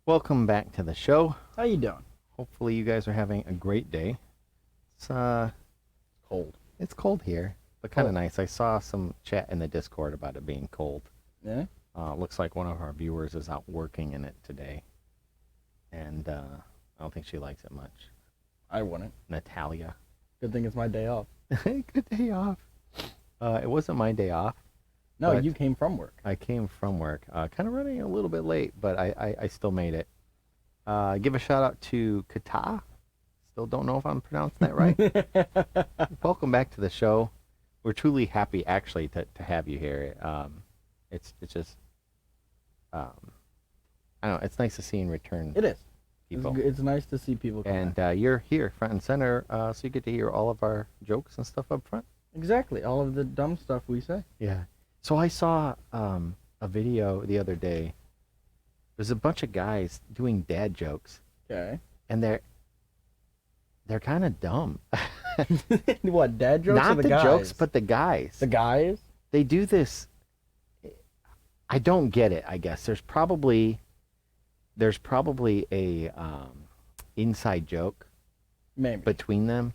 Welcome back to the show. How you doing? Hopefully you guys are having a great day. It's Cold. it's cold here, but kind of Cold. nice. I saw some chat in the Discord about it being cold. Yeah? Looks like one of our viewers is out working in it today, and I don't think she likes it much. I wouldn't. Natalia. Good thing it's my day off. Good day off. It wasn't my day off. No, But- you came from work. I came from work, kind of running a little bit late, but I still made it. Give a shout out to Kata. Still don't know if I'm pronouncing that right. Welcome back to the show. We're truly happy, actually, to have you here. It's just, I don't know. It's nice to see and return It is. people. It's nice to see people come And back. you're here, front and center, so you get to hear all of our jokes and stuff up front. Exactly. All of the dumb stuff we say. Yeah. So I saw a video the other day. There's a bunch of guys doing dad jokes, Okay. and they're kind of dumb. What, dad jokes or Not the the guys? jokes, but the guys. The guys? They do this. I don't get it. I guess there's probably a inside joke Maybe. between them.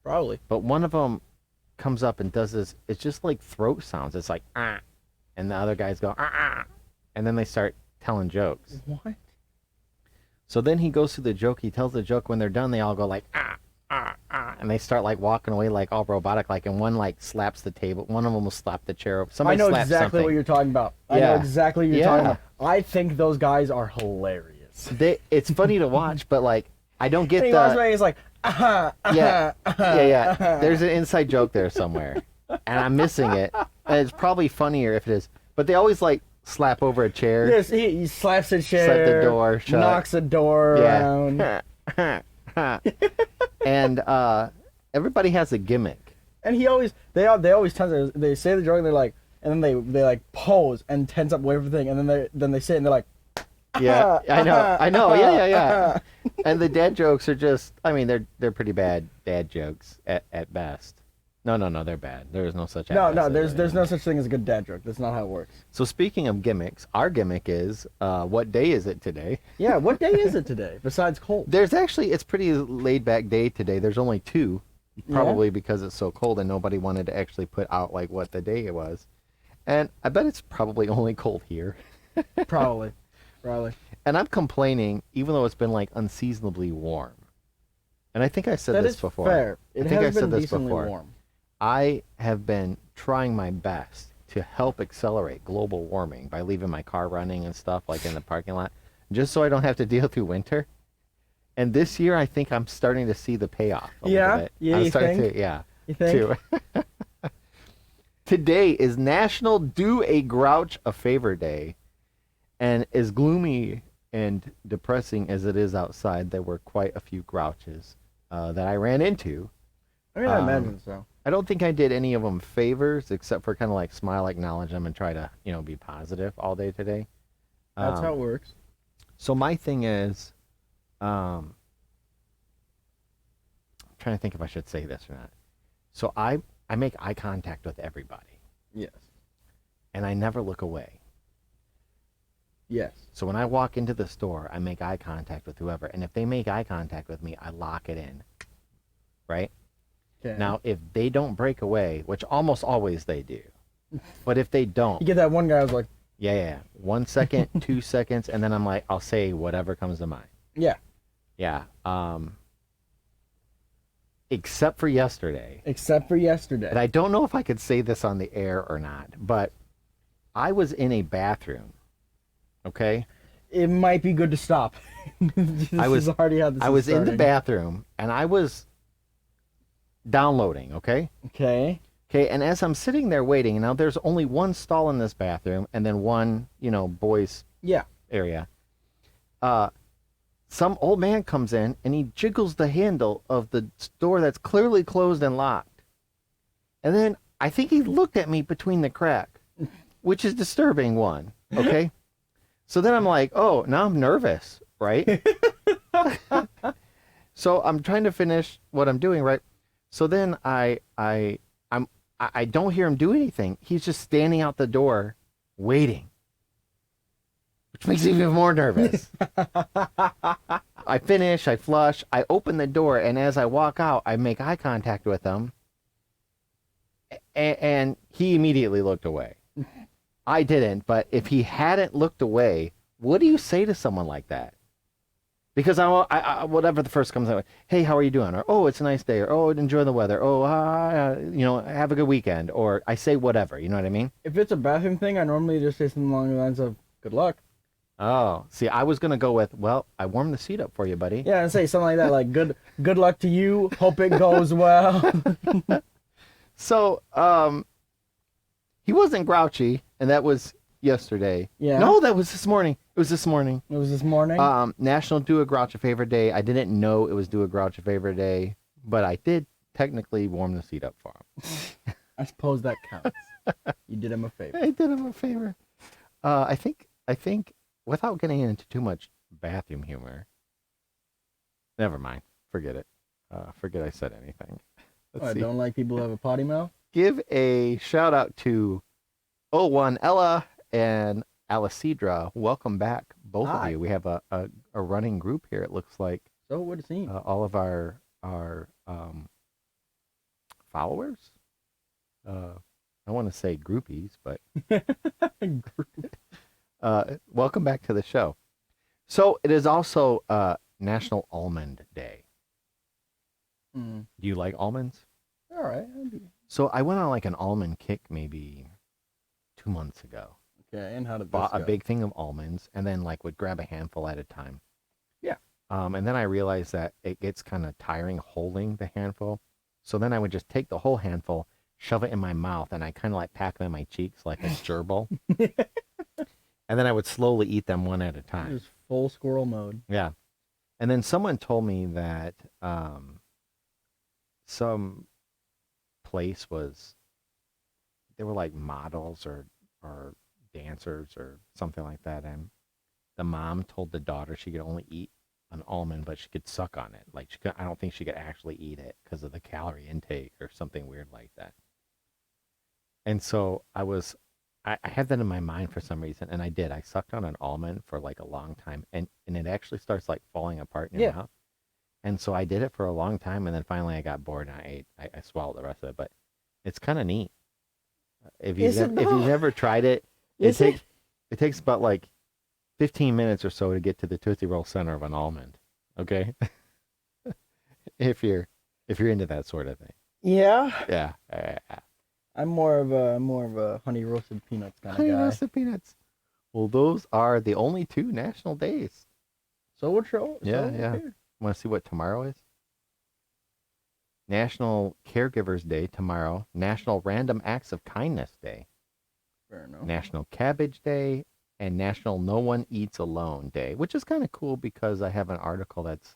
Probably. But one of them comes up and does this. It's just like throat sounds. It's like ah, and the other guys go ah, and then they start telling jokes. What? So then he goes through the joke. He tells the joke. When they're done, they all go like and they start like walking away like all robotic like. And one like slaps the table. One of them will slap the chair. Somebody I know slaps exactly something. what you're talking about. I Yeah. know exactly what you're talking Yeah. about. I think those guys are hilarious. It's funny to watch, but like I don't get And he the walks away, he's like, yeah. There's an inside joke there somewhere, and I'm missing it. And it's probably funnier if it is. But they always like slap over a chair. Yes, he slaps the chair, Slap the door shut. knocks the door around. And everybody has a gimmick. And they always tense. They say the joke and they're like, and then they like pose and tense up everything, and then they say it and they're like, Yeah, I know. Yeah. And the dad jokes are just. I mean, they're pretty bad dad jokes at best. No, they're bad. There is no such. no, there's no such thing as a good dad joke. That's not how it works. So speaking of gimmicks, our gimmick is what day is it today? Yeah, what day is it today besides cold? There's actually it's pretty laid back day today. There's only two, probably because it's so cold and nobody wanted to actually put out like what the day it was, and I bet it's probably only cold here. Probably. And I'm complaining even though it's been like unseasonably warm. And I think I said That this is before. fair. I It think I has said been this decently before. warm. I have been trying my best to help accelerate global warming by leaving my car running and stuff like in the parking lot, just so I don't have to deal through winter. And this year, I think I'm starting to see the payoff. A Yeah? little bit. Yeah, I'm you starting think? to, yeah. You think? Too. Today is National Do a Grouch a Favor Day, and as gloomy and depressing as it is outside, there were quite a few grouches that I ran into. I mean, I imagine so. I don't think I did any of them favors except for kind of like smile, acknowledge them, and try to, be positive all day today. That's how it works. So my thing is, I'm trying to think if I should say this or not. So I make eye contact with everybody, Yes. and I never look away. Yes. So when I walk into the store, I make eye contact with whoever, and if they make eye contact with me, I lock it in. Right? Okay. Now, if they don't break away, which almost always they do, but if they don't, you get that one guy who's like, yeah. 1 second, 2 seconds, and then I'm like, I'll say whatever comes to mind. yeah. Yeah. Except for yesterday. Except for yesterday. And I don't know if I could say this on the air or not, but I was in a bathroom. Okay? It might be good to stop. I was already how this I is was in the starting. bathroom and I was downloading, okay? Okay. Okay, and as I'm sitting there waiting, now there's only one stall in this bathroom and then one, boys Yeah. area. Some old man comes in and he jiggles the handle of the door that's clearly closed and locked. And then I think he looked at me between the crack, which is disturbing one, okay? So then I'm like, oh, now I'm nervous, right? So I'm trying to finish what I'm doing, right? So then I don't hear him do anything. He's just standing out the door waiting. which makes me even more nervous. I finish, I flush, I open the door, and as I walk out, I make eye contact with him, and he immediately looked away. I didn't, but if he hadn't looked away, what do you say to someone like that? Because I whatever the first comes out, hey, how are you doing? Or, oh, it's a nice day. Or, oh, enjoy the weather. Oh, have a good weekend. Or I say whatever, you know what I mean? If it's a bathroom thing, I normally just say something along the lines of "Good luck." Oh, see, I was gonna go with, well, I warmed the seat up for you, buddy. Yeah, and say something like that, like "Good luck to you. Hope it goes well." So, he wasn't grouchy, and that was yesterday. Yeah. No, that was this morning. It was this morning. It was this morning. National Do a Grouch a Favor Day. I didn't know it was Do a Grouch a Favor Day, but I did technically warm the seat up for him. I suppose that counts. You did him a favor. I did him a favor. I think without getting into too much bathroom humor. Never mind. Forget it. Forget I said anything. I don't like people who have a potty mouth. Give a shout out to 01 Ella and Alicidra. Welcome back, both Hi. of you. We have a running group here. It looks like So what it seems. all of our followers. I want to say groupies, but welcome back to the show. So it is also National Almond Day. Mm. Do you like almonds? All right. So I went on like an almond kick maybe 2 months ago. Okay, and how did this Bought a go? big thing of almonds and then like would grab a handful at a time. Yeah. And then I realized that it gets kind of tiring holding the handful. So then I would just take the whole handful, shove it in my mouth, and I kind of like pack them in my cheeks like a gerbil. And then I would slowly eat them one at a time. Just full squirrel mode. Yeah. And then someone told me that some place was, they were like models or dancers or something like that, and the mom told the daughter she could only eat an almond, but she could suck on it. Like I don't think she could actually eat it because of the calorie intake or something weird like that. And so I had that in my mind for some reason, and I did. I sucked on an almond for like a long time, and it actually starts like falling apart in your mouth. And so I did it for a long time, and then finally I got bored and I swallowed the rest of it. But it's kind of neat. If you've never tried it, it takes about like 15 minutes or so to get to the Tootsie Roll center of an almond. Okay, if you're into that sort of thing. Yeah. Yeah. I'm more of a honey roasted peanuts kind of guy. Honey roasted peanuts. Well, those are the only 2 national days. So what show? Yeah. Want to see what tomorrow is? National Caregivers Day tomorrow. National Random Acts of Kindness Day. Fair enough. National Cabbage Day. And National No One Eats Alone Day, which is kind of cool because I have an article that's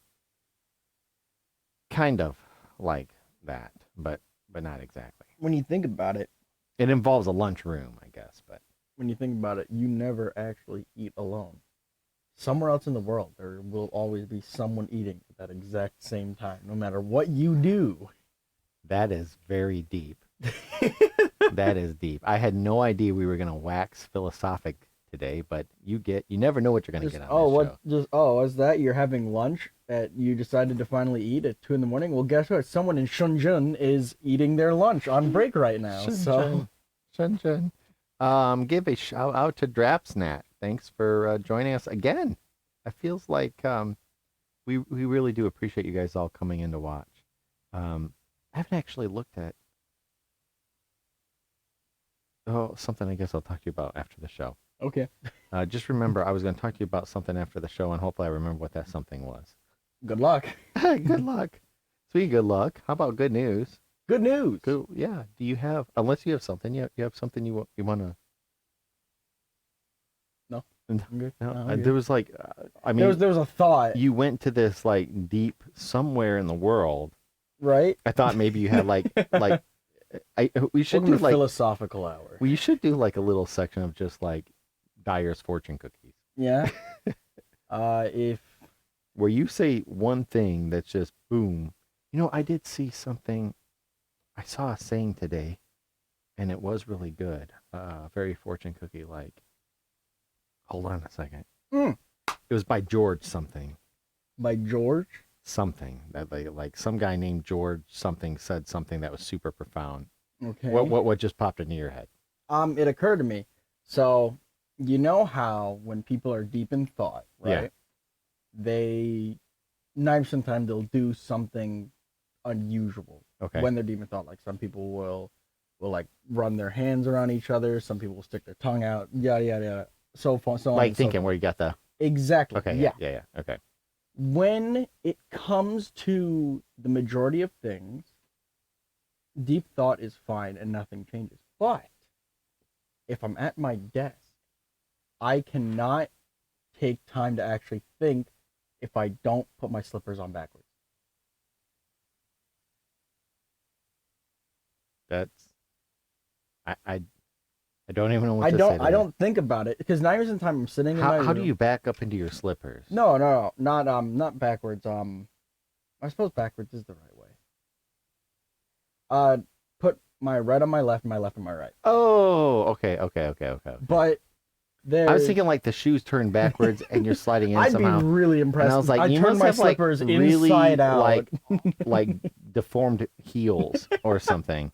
kind of like that, but not exactly. When you think about it, It involves a lunchroom, I guess, but you never actually eat alone. Somewhere else in the world, there will always be someone eating at that exact same time, no matter what you do. that is very deep. That is deep. I had no idea we were going to wax philosophic today, but you never know what you're going to get on this show. Is that you're having lunch that you decided to finally eat at 2 a.m? Well, guess what? Someone in Shenzhen is eating their lunch on break right now. Shenzhen. Give a shout out to Drapsnat. Thanks for joining us again. It feels like we really do appreciate you guys all coming in to watch. I haven't actually looked at something I guess I'll talk to you about after the show. Okay. Just remember, I was going to talk to you about something after the show, and hopefully I remember what that something was. Good luck. Good luck. Sweet good luck. How about good news? Good news. Good. Yeah. Do you have, unless you have something, you have something you want to? No. No. I'm good. No. No, I'm good. There was like, I mean, there was a thought. you went to this like deep somewhere in the world. Right? I thought maybe you had like we should Welcome do to like philosophical hour. we should do like a little section of just like Dyer's fortune cookies. Yeah. If Where you say one thing that's just boom. You know, I did see something. I saw a saying today, and it was really good. Very fortune cookie like. Hold on a second. Mm. It was by George something. By George. Something that like some guy named George something said something that was super profound. Okay. What just popped into your head? It occurred to me. So, you know how when people are deep in thought, right? Yeah. They 90% of the time they'll do something unusual Okay. when they're deep in thought. Like some people will like run their hands around each other. Some people will stick their tongue out. Yada yada yada. So far, so on. Like And thinking so where you got the exactly. okay. Yeah. Yeah. Okay. When it comes to the majority of things, deep thought is fine and nothing changes. But if I'm at my desk, I cannot take time to actually think if I don't put my slippers on backwards. That's I don't even know what to say. I don't think about it because 90% of the time I'm sitting in my room. How do you back up into your slippers? No, not backwards. I suppose backwards is the right way. Put my right on my left, my left on my right. Oh, okay. But I was thinking like the shoes turn backwards and you're sliding in I'd somehow. be really impressed. And I was like, I you turn must my have like slippers really inside out. like deformed heels or something.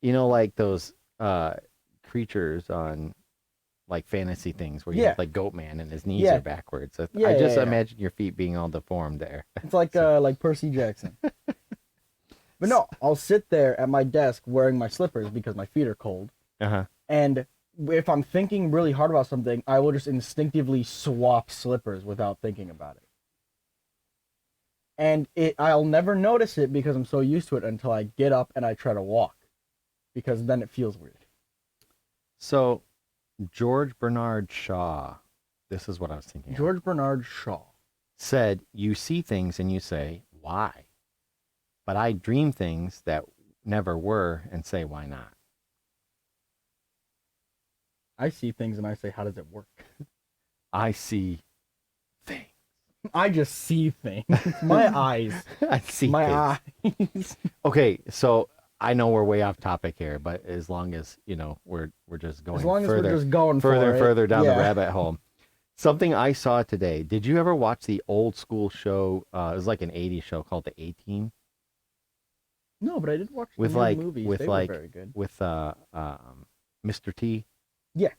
You know, like those creatures on like fantasy things where you have like Goatman and his knees are backwards. I just imagine your feet being all deformed there. It's like Percy Jackson. But no, I'll sit there at my desk wearing my slippers because my feet are cold. Uh-huh. And if I'm thinking really hard about something, I will just instinctively swap slippers without thinking about it. And I'll never notice it because I'm so used to it until I get up and I try to walk. Because then it feels weird. So, George Bernard Shaw, this is what I was thinking. George Bernard Shaw said, "You see things and you say, why? But I dream things that never were and say, why not?" I see things and I say, how does it work? I see things. I just see things. My eyes. I see my things. eyes. Okay, so I know we're way off topic here, but as long as, we're just going further down the rabbit hole. Something I saw today. Did you ever watch the old school show? It was like an 80s show called The A-Team. No, but I did watch the movies. They were very good. With Mr. T. Yeah.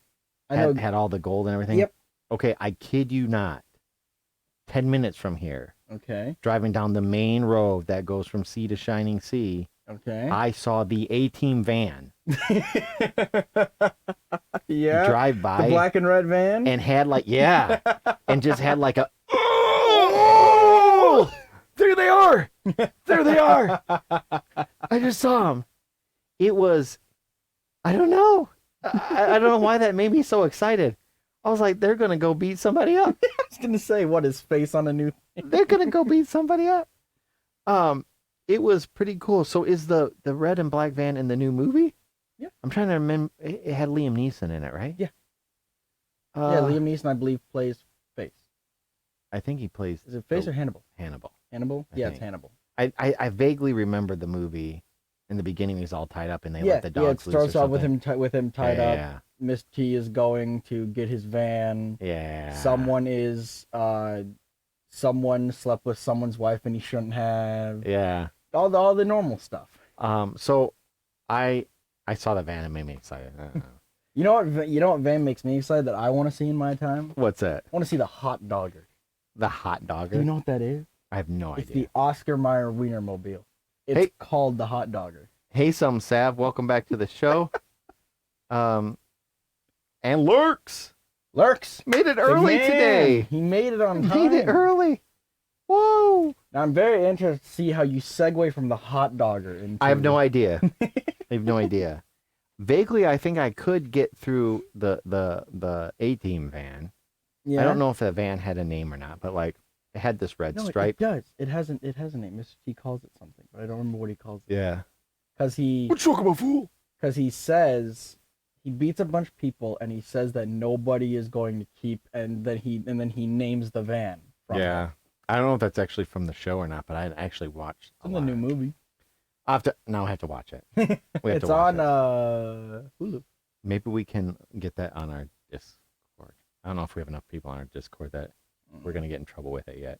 I know. Had all the gold and everything. Yep. Okay, I kid you not. 10 minutes from here. Okay. Driving down the main road that goes from sea to shining sea. Okay. I saw the A-Team van. Yeah. Drive by. The black and red van. And had and just had like a, oh, there they are. There they are. I just saw them. It was, I don't know. I don't know why that made me so excited. I was like, they're going to go beat somebody up. I was going to say, what, his face on a new thing? They're going to go beat somebody up. It was pretty cool. So is the red and black van in the new movie? Yeah. I'm trying to remember. It had Liam Neeson in it, right? Yeah. Liam Neeson, I believe, plays Face. I think he plays. Is it Face or Hannibal? Hannibal. Hannibal? Yeah, it's Hannibal. I vaguely remember the movie. In the beginning, he's all tied up, and they let the dogs loose. Yeah, it starts off with him tied up. Yeah. Miss T is going to get his van. Yeah. Someone slept with someone's wife and he shouldn't have. Yeah. All the normal stuff. So I saw the van and made me excited. You know what van makes me excited that I want to see in my time? What's that? I want to see the hot dogger. The hot dogger? Do you know what that is? I have no idea. It's the Oscar Mayer Wienermobile. It's called the hot dogger. Hey, Sav, welcome back to the show. And Lurks made it early today. He made it on time. Made it early. Whoa! Now I'm very interested to see how you segue from the hot dogger into. I have no idea. Vaguely, I think I could get through the A-Team van. Yeah. I don't know if the van had a name or not, but like it had this red stripe. It does. It has a name. Mr. T calls it something, but I don't remember what he calls it. Yeah. Because he. What you talking about, fool? Because he says he beats a bunch of people, and he says that nobody is going to keep, and then he names the van. Yeah. I don't know if that's actually from the show or not, but I actually watched. It's in the new movie. I have to watch it. It's on Hulu. Maybe we can get that on our Discord. I don't know if we have enough people on our Discord that we're gonna get in trouble with it yet.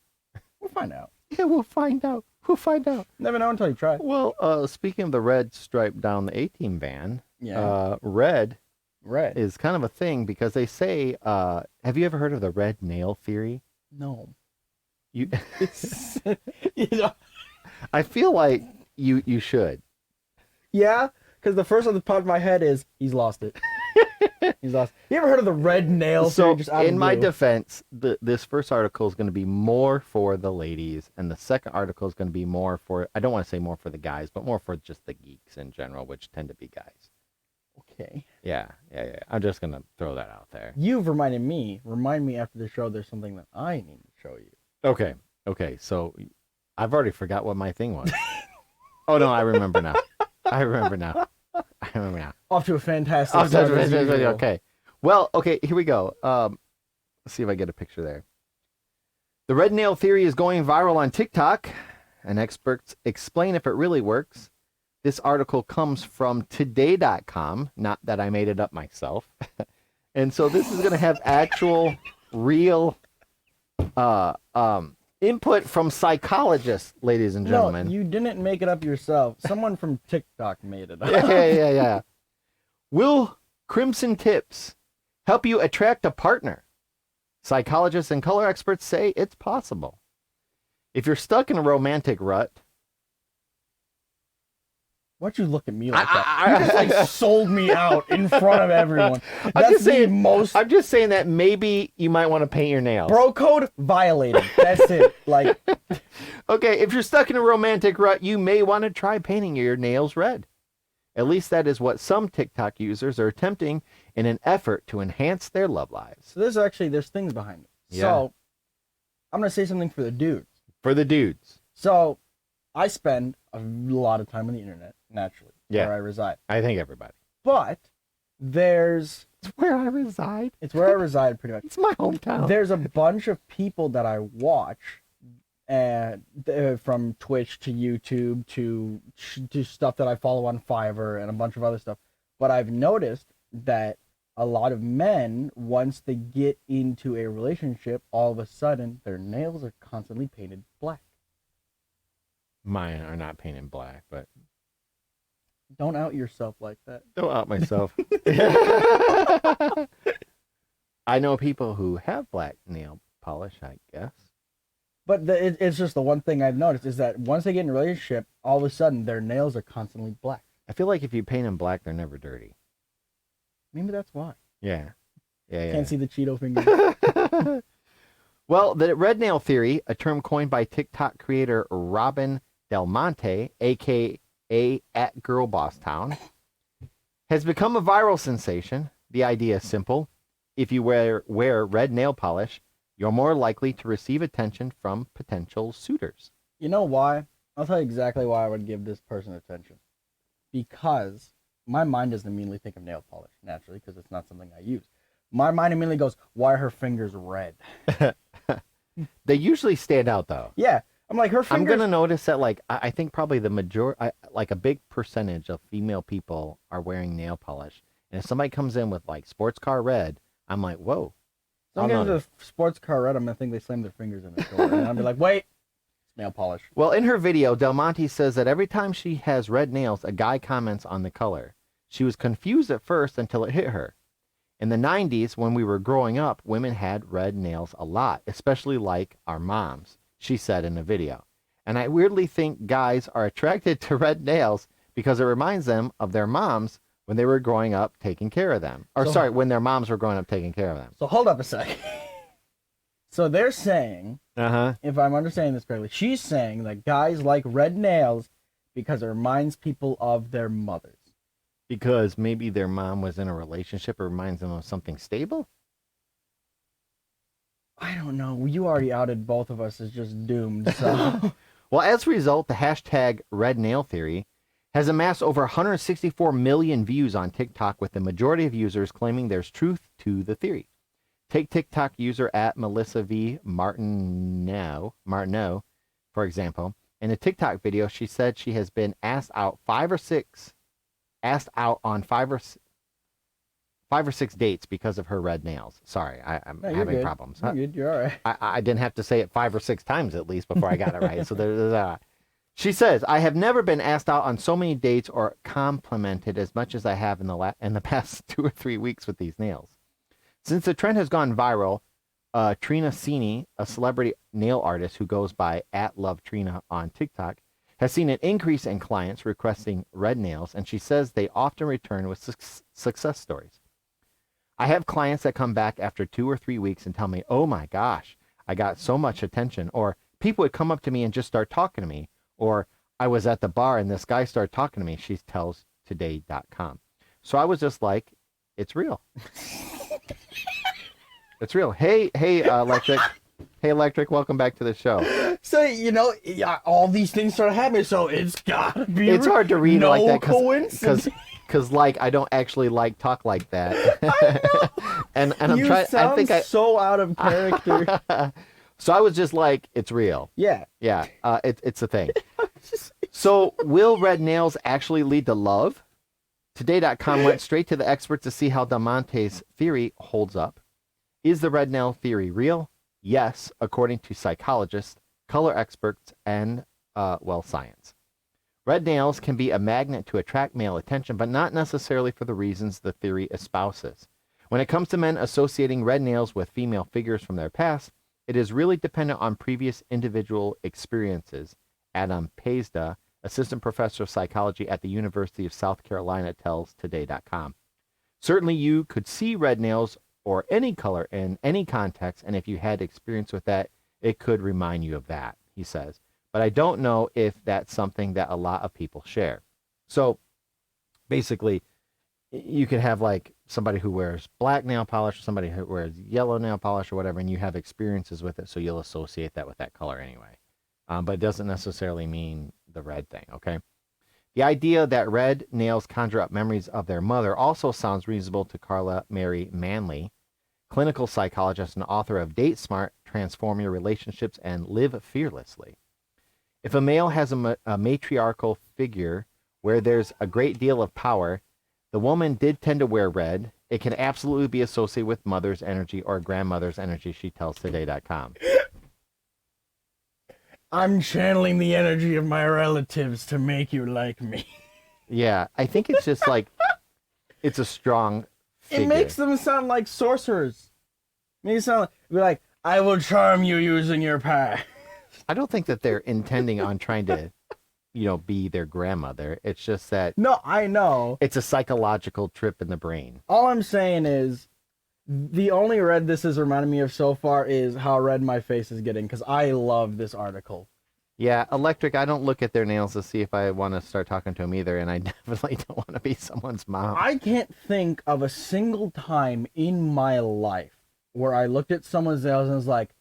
We'll find out. Yeah, we'll find out. We'll find out. Never know until you try. Well, speaking of the red stripe down the 18 band, Yeah. red Red. is kind of a thing because they say, have you ever heard of the red nail theory? No. You, You know, I feel like you should. yeah, because the first one that popped in my head is he's lost it. He's lost. You ever heard of the red nail? So, theory just out of in my blue? defense, this first article is going to be more for the ladies, and the second article is going to be more for, I don't want to say more for the guys, but more for just the geeks in general, which tend to be guys. Okay. Yeah. I'm just going to throw that out there. You've reminded me. Remind me after the show. There's something that I need to show you. Okay. So, I've already forgot what my thing was. Oh, no, I remember now. Off to a fantastic start. as usual. Okay. Well, okay, here we go. Let's see if I get a picture there. The red nail theory is going viral on TikTok, and experts explain if it really works. This article comes from today.com, not that I made it up myself. And so this is going to have actual, real input from psychologists, ladies and gentlemen. No, you didn't make it up yourself. Someone from TikTok made it up. Yeah. Will Crimson Tips help you attract a partner? Psychologists and color experts say it's possible. If you're stuck in a romantic rut, Why'd you look at me like that? You just like sold me out in front of everyone. I'm just the saying, most I'm just saying that maybe you might want to paint your nails. bro code violated. That's it. Like, Okay, if you're stuck in a romantic rut, you may want to try painting your nails red. At least that is what some TikTok users are attempting in an effort to enhance their love lives. so there's things behind it. Yeah. So I'm gonna say something for the dudes. For the dudes. So I spend a lot of time on the internet, naturally, Yeah. where I reside. I think everybody. But It's where I reside. it's where I reside pretty much. It's my hometown. There's a bunch of people that I watch, and from Twitch to YouTube to stuff that I follow on Fiverr and a bunch of other stuff. But I've noticed that a lot of men, once they get into a relationship, all of a sudden their nails are constantly painted black. Mine are not painted black, but Don't out yourself like that. don't out myself. I know people who have black nail polish, I guess. But it's just the one thing I've noticed is that once they get in a relationship, all of a sudden their nails are constantly black. I feel like if you paint them black, they're never dirty. Maybe that's why. Yeah. Can't see the Cheeto fingers. Well, the red nail theory, a term coined by TikTok creator Robin Del Monte, aka @GirlBossTown, has become a viral sensation. The idea is simple. If you wear red nail polish, you're more likely to receive attention from potential suitors. You know why? I'll tell you exactly why I would give this person attention. Because my mind doesn't immediately think of nail polish, naturally, because it's not something I use. My mind immediately goes, why are her fingers red? They usually stand out, though. Yeah. I'm like, her fingers... I'm going to notice that, like, I think probably the majority, like a big percentage of female people are wearing nail polish. And if somebody comes in with, like, sports car red, I'm like, whoa. Some guys with a sports car red, I'm going to think they slam their fingers in the door. And I'll be like, wait, it's nail polish. Well, in her video, Del Monte says that every time she has red nails, a guy comments on the color. She was confused at first until it hit her. In the 90s, when we were growing up, women had red nails a lot, especially like our moms, she said in the video. And I weirdly think guys are attracted to red nails because it reminds them of their moms when they were growing up taking care of them. Or when their moms were growing up taking care of them. So hold up a second. So they're saying, if I'm understanding this correctly, she's saying that guys like red nails because it reminds people of their mothers. Because maybe their mom was in a relationship, it reminds them of something stable? I don't know. You already outed both of us as just doomed, so... Well, as a result, the hashtag Red Nail Theory has amassed over 164 million views on TikTok, with the majority of users claiming there's truth to the theory. Take TikTok user @MelissaV Martineau, for example. In a TikTok video, she said she has been asked out on five 5 or 6 dates because of her red nails. Sorry, I'm No, you're having good. problems. You're good. You're all right. I didn't have to say it 5 or 6 times at least before I got it right. So there's that. She says, I have never been asked out on so many dates or complimented as much as I have in the past 2 or 3 weeks with these nails. Since the trend has gone viral, Trina Sini, a celebrity nail artist who goes by @LoveTrina on TikTok, has seen an increase in clients requesting red nails, and she says they often return with success stories. I have clients that come back after 2 or 3 weeks and tell me, oh my gosh, I got so much attention. Or people would come up to me and just start talking to me. Or I was at the bar and this guy started talking to me. She tells today.com. So I was just like, it's real. It's real. Hey, Electric. Hey, Electric, welcome back to the show. So, yeah, all these things started happening, so it's gotta be It's hard to read no like that coincidence. because I don't actually talk like that. I know. and I'm You trying. sound I think so out of character. So I was just like, it's real. Yeah. Yeah. It's a thing. So will red nails actually lead to love? Today.com went straight to the experts to see how Damonte's theory holds up. Is the red nail theory real? Yes, according to psychologists, color experts, and science. Red nails can be a magnet to attract male attention, but not necessarily for the reasons the theory espouses. When it comes to men associating red nails with female figures from their past, it is really dependent on previous individual experiences. Adam Pazda, assistant professor of psychology at the University of South Carolina, tells Today.com. Certainly you could see red nails or any color in any context, and if you had experience with that, it could remind you of that, he says. But I don't know if that's something that a lot of people share. So basically, you could have like somebody who wears black nail polish or somebody who wears yellow nail polish or whatever, and you have experiences with it, so you'll associate that with that color anyway. But it doesn't necessarily mean the red thing, okay? The idea that red nails conjure up memories of their mother also sounds reasonable to Carla Mary Manley, clinical psychologist and author of Date Smart, Transform Your Relationships, and Live Fearlessly. If a male has a matriarchal figure where there's a great deal of power, the woman did tend to wear red. It can absolutely be associated with mother's energy or grandmother's energy, she tells Today.com. I'm channeling the energy of my relatives to make you like me. Yeah, I think it's just like, it's a strong figure. It makes them sound like sorcerers. Makes it sound like, I will charm you using your power. I don't think that they're intending on trying to, be their grandmother. It's just that No, I know. it's a psychological trip in the brain. All I'm saying is, the only red this has reminded me of so far is how red my face is getting, because I love this article. Yeah, Electric, I don't look at their nails to see if I want to start talking to them either, and I definitely don't want to be someone's mom. I can't think of a single time in my life where I looked at someone's nails and was like,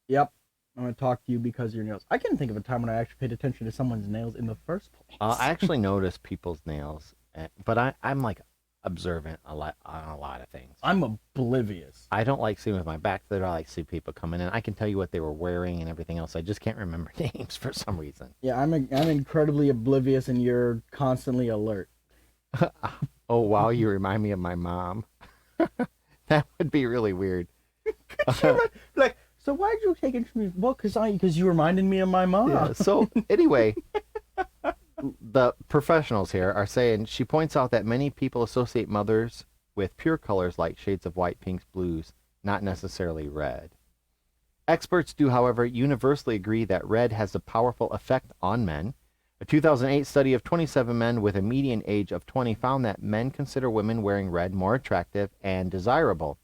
yep, I'm going to talk to you because of your nails. I can't think of a time when I actually paid attention to someone's nails in the first place. I actually notice people's nails, but I'm like observant on a lot of things. I'm oblivious. I don't like seeing with my back to it. I like see people coming in. I can tell you what they were wearing and everything else. I just can't remember names for some reason. Yeah, I'm incredibly oblivious, and you're constantly alert. Oh, wow, you remind me of my mom. That would be really weird. Like, so why'd you take it from me? Well, because you reminded me of my mom. Yeah, so anyway, the professionals here are saying, she points out that many people associate mothers with pure colors like shades of white, pinks, blues, not necessarily red. Experts do, however, universally agree that red has a powerful effect on men. A 2008 study of 27 men with a median age of 20 found that men consider women wearing red more attractive and desirable.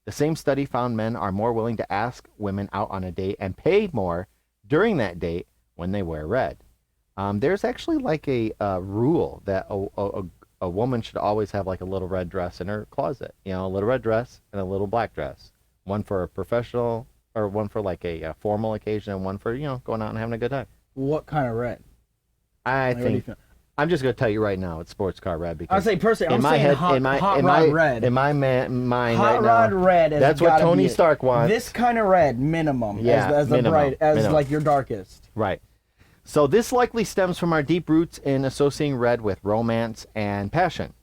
The same study found men are more willing to ask women out on a date and pay more during that date when they wear red. There's actually like a rule that a woman should always have like a little red dress in her closet. A little red dress and a little black dress. One for a professional, or one for like a formal occasion, and one for, going out and having a good time. What kind of red? I Like, what do you think, I'm just going to tell you right now, it's sports car red. Because I say personally, I'm in my saying head, hot rod red. In my mind Hot right rod now, red. that's what Tony Stark wants. This kind of red, minimum. Yeah, as the minimum, bright, as minimum. like your darkest. Right. So this likely stems from our deep roots in associating red with romance and passion.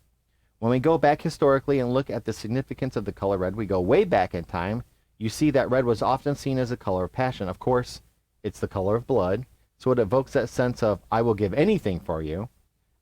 When we go back historically and look at the significance of the color red, we go way back in time. You see that red was often seen as a color of passion. Of course, it's the color of blood. So it evokes that sense of, I will give anything for you.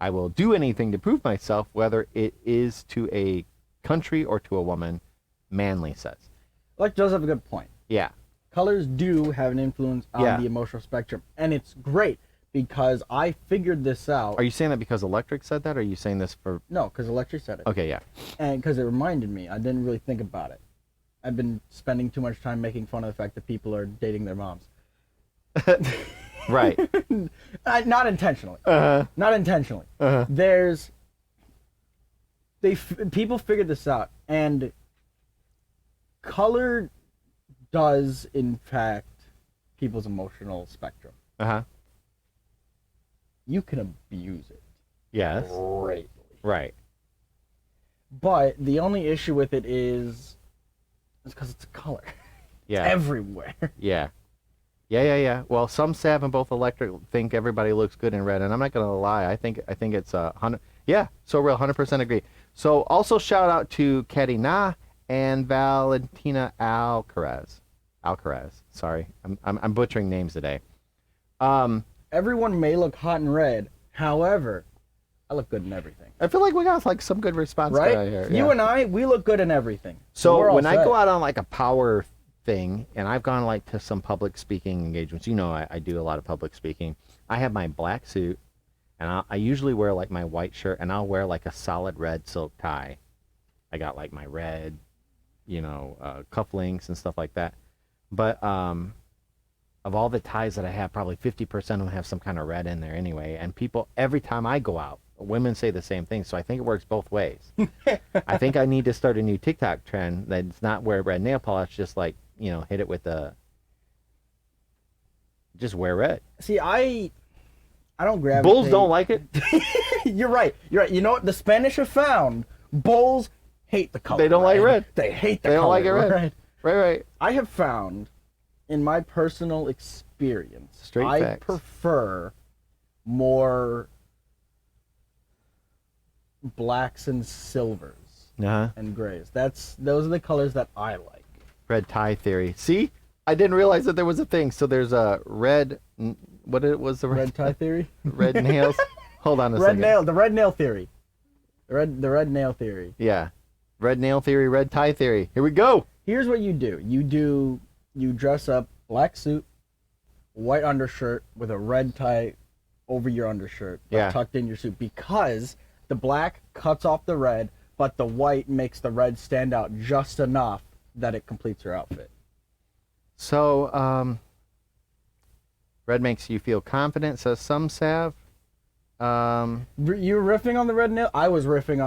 I will do anything to prove myself, whether it is to a country or to a woman, Manly says. Like, does have a good point. Yeah. Colors do have an influence on the emotional spectrum. And it's great because I figured this out. Are you saying that because Electric said that, or are you saying this for... No, because Electric said it. Okay, yeah. And because it reminded me. I didn't really think about it. I've been spending too much time making fun of the fact that people are dating their moms. Right. Not intentionally. Not intentionally. Uh-huh. People figured this out, and color does in fact people's emotional spectrum. Uh-huh. You can abuse it. Yes. Greatly. Right. But the only issue with it is because it's a color. Yeah. It's everywhere. Yeah. Yeah. Well, some Sav and both Electric think everybody looks good in red, and I'm not gonna lie. I think it's 100. Yeah, so real, 100% agree. So also shout out to Katina and Valentina Alcaraz. Sorry, I'm butchering names today. Everyone may look hot in red. However, I look good in everything. I feel like we got like some good response right here. You and I, we look good in everything. So when I go out on like a power thing, and I've gone like to some public speaking engagements, you know, I do a lot of public speaking. I have my black suit, and I usually wear like my white shirt, and I'll wear like a solid red silk tie. I got like my red, cufflinks and stuff like that. But of all the ties that I have, probably 50% of them have some kind of red in there anyway. And people, every time I go out, women say the same thing. So I think it works both ways. I think I need to start a new TikTok trend that's not wear red nail polish, just like, hit it with just wear red. See, I don't gravitate. Bulls don't like it. You're right. You know what? The Spanish have found bulls hate the color. They don't like red. They hate the color. They don't like it red. Right. I have found, in my personal experience, Straight I facts. prefer more blacks and silvers and grays. Those are the colors that I like. Red tie theory. See, I didn't realize that there was a thing. So there's a red. What was the red tie theory? Red nails. Hold on a second. The red nail theory. The red nail theory. Yeah, red nail theory, red tie theory. Here we go. Here's what you do. You dress up, black suit, white undershirt with a red tie over your undershirt, tucked in your suit, because the black cuts off the red, but the white makes the red stand out just enough that it completes your outfit. So, red makes you feel confident, says some Sav. You're riffing on the red nail? I've been riffing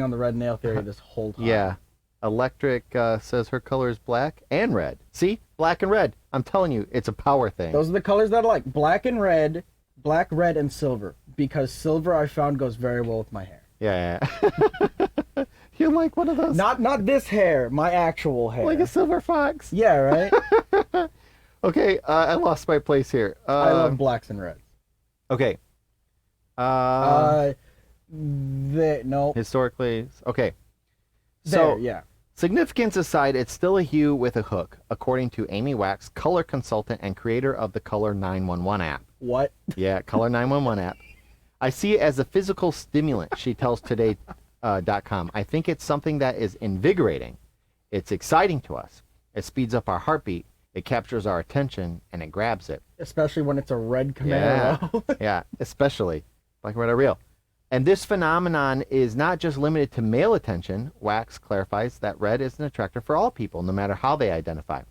on the red nail theory this whole time. Yeah. Electric says her color is black and red. See? Black and red. I'm telling you, it's a power thing. Those are the colors that I like. Black, red, and silver. Because silver, I found, goes very well with my hair. Yeah. You're like one of those. Not this hair, my actual hair. Like a silver fox. Yeah, right? Okay, I lost my place here. I love blacks and reds. Okay. No. Historically, okay. So, yeah. Significance aside, it's still a hue with a hook, according to Amy Wax, color consultant and creator of the Color 911 app. What? Yeah, Color 911 app. I see it as a physical stimulant, she tells Today.com. I think it's something that is invigorating. It's exciting to us. It speeds up our heartbeat. It captures our attention, and it grabs it. Especially when it's a red Camaro. Yeah, especially. Like red or real. And this phenomenon is not just limited to male attention. Wax clarifies that red is an attractor for all people, no matter how they identify.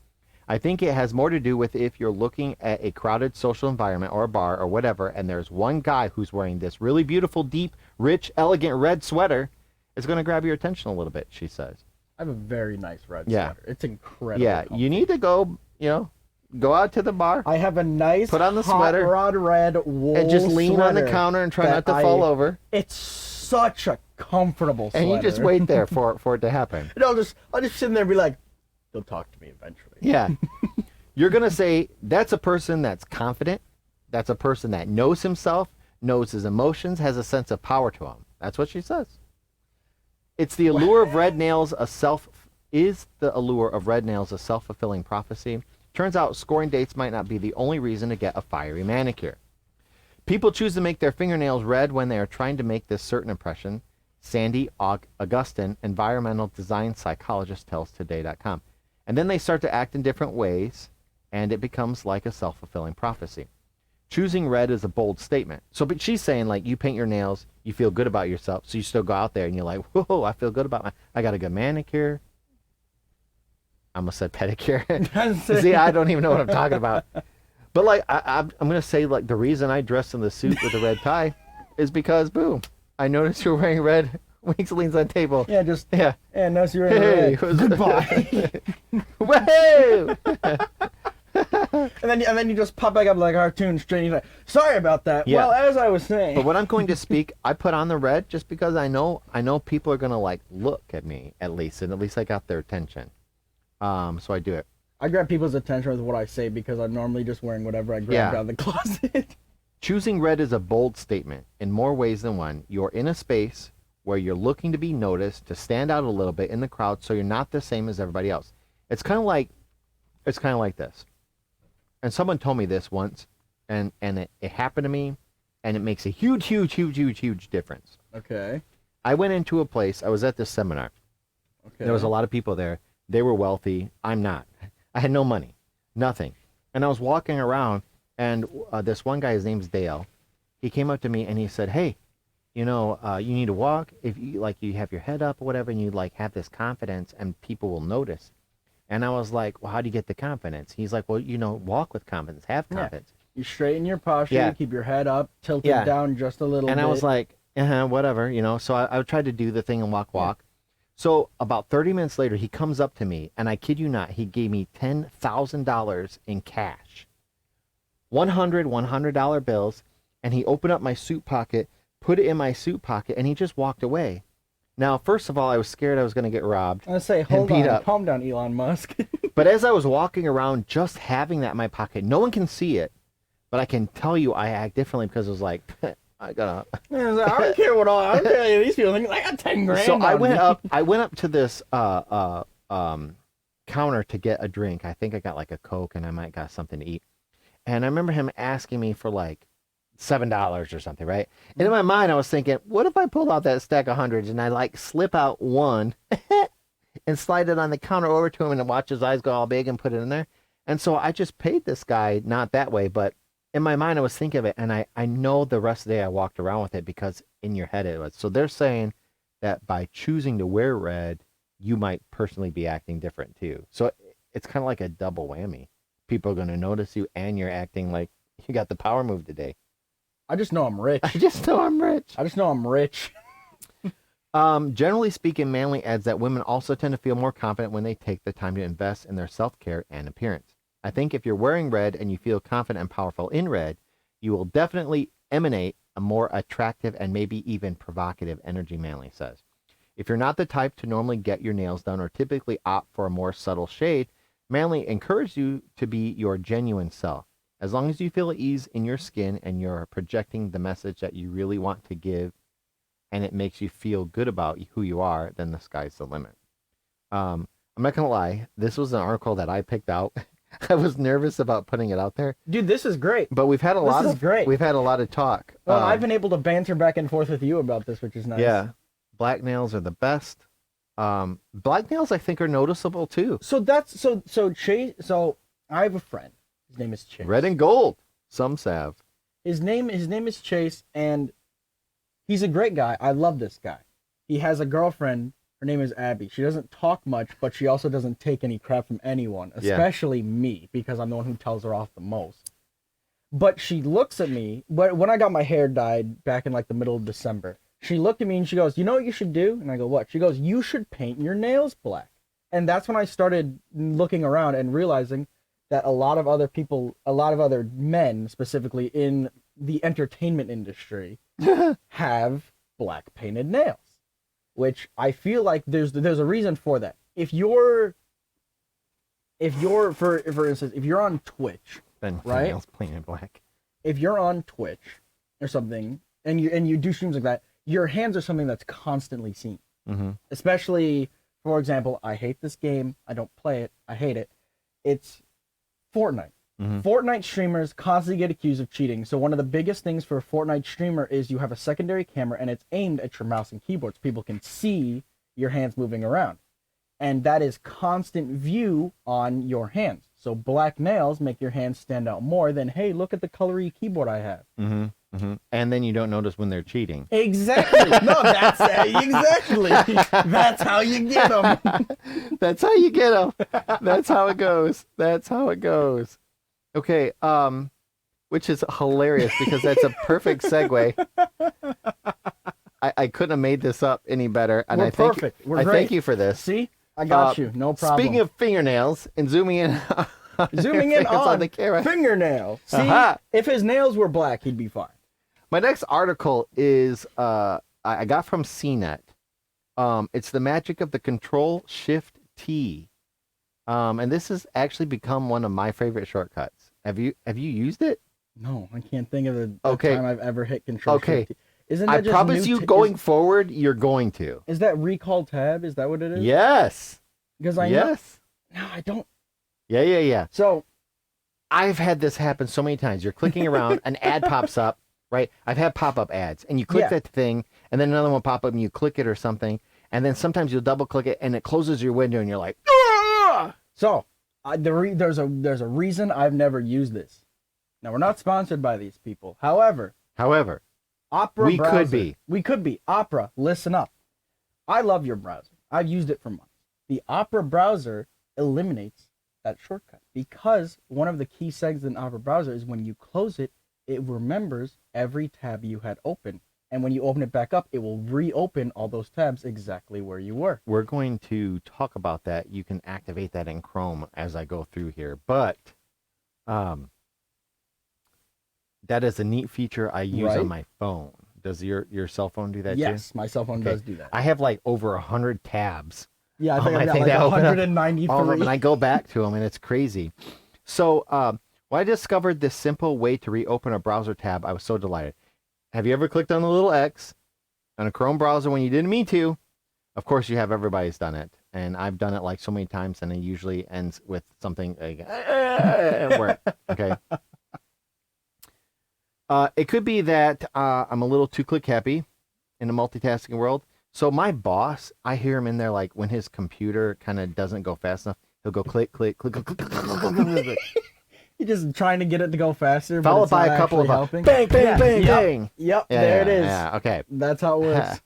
I think it has more to do with if you're looking at a crowded social environment or a bar or whatever, and there's one guy who's wearing this really beautiful, deep, rich, elegant red sweater, it's going to grab your attention a little bit, she says. I have a very nice red sweater. It's incredible. Yeah, comfy. You need to go, go out to the bar. I have a nice put on the sweater, hot rod red wool and just lean on the counter and try not to fall over. It's such a comfortable sweater. And you just wait there for it to happen. And I'll just sit in there and be like, they'll talk to me eventually. Yeah. You're going to say, that's a person that's confident. That's a person that knows himself, knows his emotions, has a sense of power to him. That's what she says. It's the allure of red nails is the allure of red nails a self-fulfilling prophecy? Turns out scoring dates might not be the only reason to get a fiery manicure. People choose to make their fingernails red when they are trying to make this certain impression. Sandy Augustin, environmental design psychologist, tells Today.com. And then they start to act in different ways, and it becomes like a self-fulfilling prophecy. Choosing red is a bold statement. So, but she's saying, like, you paint your nails, you feel good about yourself, so you still go out there and you're like, whoa, I feel good about I got a good manicure. I almost said pedicure. See, I don't even know what I'm talking about. But, like, I'm going to say, like, the reason I dressed in the suit with a red tie is because, boom, I noticed you're wearing red. Winks leans on table. Yeah, just, yeah. Yeah, notice you're wearing red. Goodbye. Whoa! And then you just pop back up like a cartoon straight. You're like, sorry about that. Yeah. Well, as I was saying. But when I'm going to speak, I put on the red just because I know people are going to, like, look at me at least, and at least I got their attention. So I do it. I grab people's attention with what I say because I'm normally just wearing whatever I grabbed out of the closet. Choosing red is a bold statement in more ways than one. You're in a space where you're looking to be noticed, to stand out a little bit in the crowd, so you're not the same as everybody else. It's kind of like this. And someone told me this once, and it happened to me, and it makes a huge difference. Okay. I went into a place. I was at this seminar. Okay. There was a lot of people there. They were wealthy. I'm not. I had no money, nothing. And I was walking around, and this one guy, his name's Dale, he came up to me and he said, hey, you need to walk. If you have your head up or whatever, and you have this confidence, and people will notice. And I was like, well, how do you get the confidence? He's like, well, walk with confidence, have confidence. Yeah. You straighten your posture, you keep your head up, tilted down just a little bit. And I was like, whatever, So I tried to do the thing and walk. Yeah. So about 30 minutes later, he comes up to me, and I kid you not, he gave me $10,000 in cash. $100 bills, and he opened up my suit pocket, put it in my suit pocket, and he just walked away. Now, first of all, I was scared I was going to get robbed. I say, hold on, calm down, Elon Musk. But as I was walking around, just having that in my pocket, no one can see it, but I can tell you I act differently because it was like, I don't care what I don't care these people think. I got 10 grand. So I went up to this counter to get a drink. I think I got like a Coke, and I might got something to eat. And I remember him asking me for like $7 or something, right? And in my mind, I was thinking, what if I pulled out that stack of hundreds and I slip out one and slide it on the counter over to him and watch his eyes go all big and put it in there? And so I just paid this guy, not that way, but in my mind, I was thinking of it, and I know the rest of the day I walked around with it because in your head it was. So they're saying that by choosing to wear red, you might personally be acting different too. So it's kind of like a double whammy. People are going to notice you, and you're acting like you got the power move today. I just know I'm rich. I just know I'm rich. Generally speaking, Manly adds that women also tend to feel more confident when they take the time to invest in their self-care and appearance. I think if you're wearing red and you feel confident and powerful in red, you will definitely emanate a more attractive and maybe even provocative energy, Manly says. If you're not the type to normally get your nails done or typically opt for a more subtle shade, Manly encourages you to be your genuine self. As long as you feel at ease in your skin and you're projecting the message that you really want to give, and it makes you feel good about who you are, then the sky's the limit. I'm not going to lie. This was an article that I picked out. I was nervous about putting it out there. Dude, this is great. But we've had a lot of talk. Well, I've been able to banter back and forth with you about this, which is nice. Yeah. Black nails are the best. Black nails, I think, are noticeable too. So Chase. So I have a friend. His name is Chase. Red and gold. Some salve. His name is Chase, and he's a great guy. I love this guy. He has a girlfriend. Her name is Abby. She doesn't talk much, but she also doesn't take any crap from anyone, especially me, because I'm the one who tells her off the most. But she looks at me, when I got my hair dyed back in like the middle of December, she looked at me and she goes, you know what you should do? And I go, what? She goes, you should paint your nails black. And that's when I started looking around and realizing that a lot of other men, specifically in the entertainment industry, have black painted nails. Which I feel like there's a reason for that. If you're for instance, if you're on Twitch, then right? Nails painted black. If you're on Twitch or something, and you do streams like that, your hands are something that's constantly seen. Mm-hmm. Especially, for example, I hate this game. I don't play it. I hate it. It's Fortnite. Mm-hmm. Fortnite streamers constantly get accused of cheating. So one of the biggest things for a Fortnite streamer is you have a secondary camera and it's aimed at your mouse and keyboard so people can see your hands moving around. And that is constant view on your hands. So black nails make your hands stand out more than, hey, look at the colory keyboard I have. Mm-hmm. Mm-hmm. And then you don't notice when they're cheating. Exactly. No, that's exactly. That's how you get them. That's how you get them. That's how it goes. That's how it goes. Okay, which is hilarious because that's a perfect segue. I couldn't have made this up any better, and We're I thank perfect. We're I great. thank you for this. See, I got you. No problem. Speaking of fingernails and zooming in, zooming in on the camera. fingernail. See, Aha. if his nails were black, he'd be fine. My next article is I got from CNET. It's the magic of the Control Shift T, and this has actually become one of my favorite shortcuts. Have you used it? No, I can't think of the Okay. time I've ever hit Control. Okay. Shift T. Isn't that I just promise new you, going forward, you're going to. Is that recall tab? Is that what it is? Yes. Because I Yes. know. No, I don't. Yeah. So I've had this happen so many times. You're clicking around, an ad pops up, right? I've had pop-up ads, and you click Yeah. that thing, and then another one pop up, and you click it or something, and then sometimes you'll double click it, and it closes your window, and you're like, ah! So there's a reason I've never used this. Now we're not sponsored by these people. However, Opera We browser. could be. We could be. Opera, listen up. I love your browser. I've used it for months. The Opera browser eliminates that shortcut because one of the key settings in Opera browser is when you close it, it remembers every tab you had open. And when you open it back up, it will reopen all those tabs exactly where you were. We're going to talk about that. You can activate that in Chrome as I go through here, but that is a neat feature I use Right. on my phone. Does your cell phone do that too? Yes, my cell phone Okay. does do that. I have like over 100 tabs. Yeah, I on think my I've got thing like that open up. 193. All of them, and I go back to them, and it's crazy. So, when I discovered this simple way to reopen a browser tab, I was so delighted. Have you ever clicked on the little X on a Chrome browser when you didn't mean to? Of course, you have. Everybody's done it, and I've done it like so many times, and it usually ends with something like, where, okay. It could be that I'm a little too click happy in the multitasking world. So my boss, I hear him in there like when his computer kind of doesn't go fast enough, he'll go click, click, click, click, click, click, click, click, click. You're just trying to get it to go faster, but Followed it's by not a couple of actually helping. bang, bang, Yeah, bang, yep, bang. Yep, Yeah, there it is. Yeah, okay. That's how it works.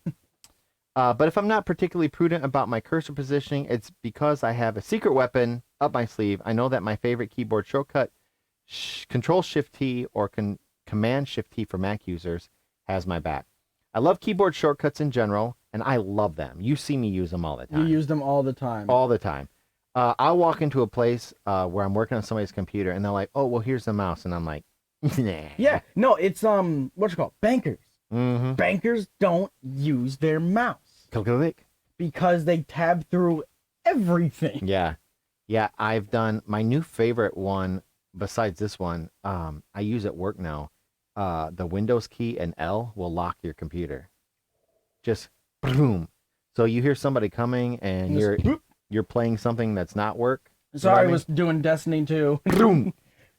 But if I'm not particularly prudent about my cursor positioning, it's because I have a secret weapon up my sleeve. I know that my favorite keyboard shortcut, Control Shift T or Command Shift T for Mac users, has my back. I love keyboard shortcuts in general, and I love them. You see me use them all the time. You use them all the time. All the time. I'll walk into a place where I'm working on somebody's computer, and they're like, "Oh, well, here's the mouse," and I'm like, "Nah." Yeah, no, it's what's it called? Bankers. Mm-hmm. Bankers don't use their mouse Click. because they tab through everything. Yeah. I've done my new favorite one. Besides this one, I use at work now. The Windows key and L will lock your computer. Just boom. So you hear somebody coming, and Just you're playing something that's not work. Sorry, I was doing Destiny 2. Boom.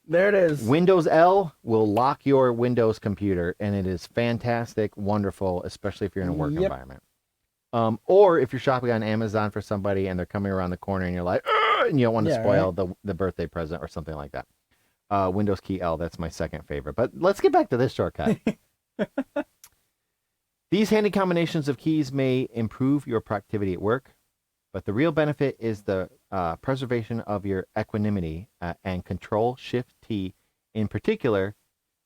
There it is. Windows L will lock your Windows computer, and it is fantastic, wonderful, especially if you're in a work Yep. environment. Or if you're shopping on Amazon for somebody and they're coming around the corner and you're like, "Ugh," and you don't want to Yeah, spoil the birthday present or something like that. Windows key L, that's my second favorite. But let's get back to this shortcut. These handy combinations of keys may improve your productivity at work, but the real benefit is the preservation of your equanimity, and Control Shift T in particular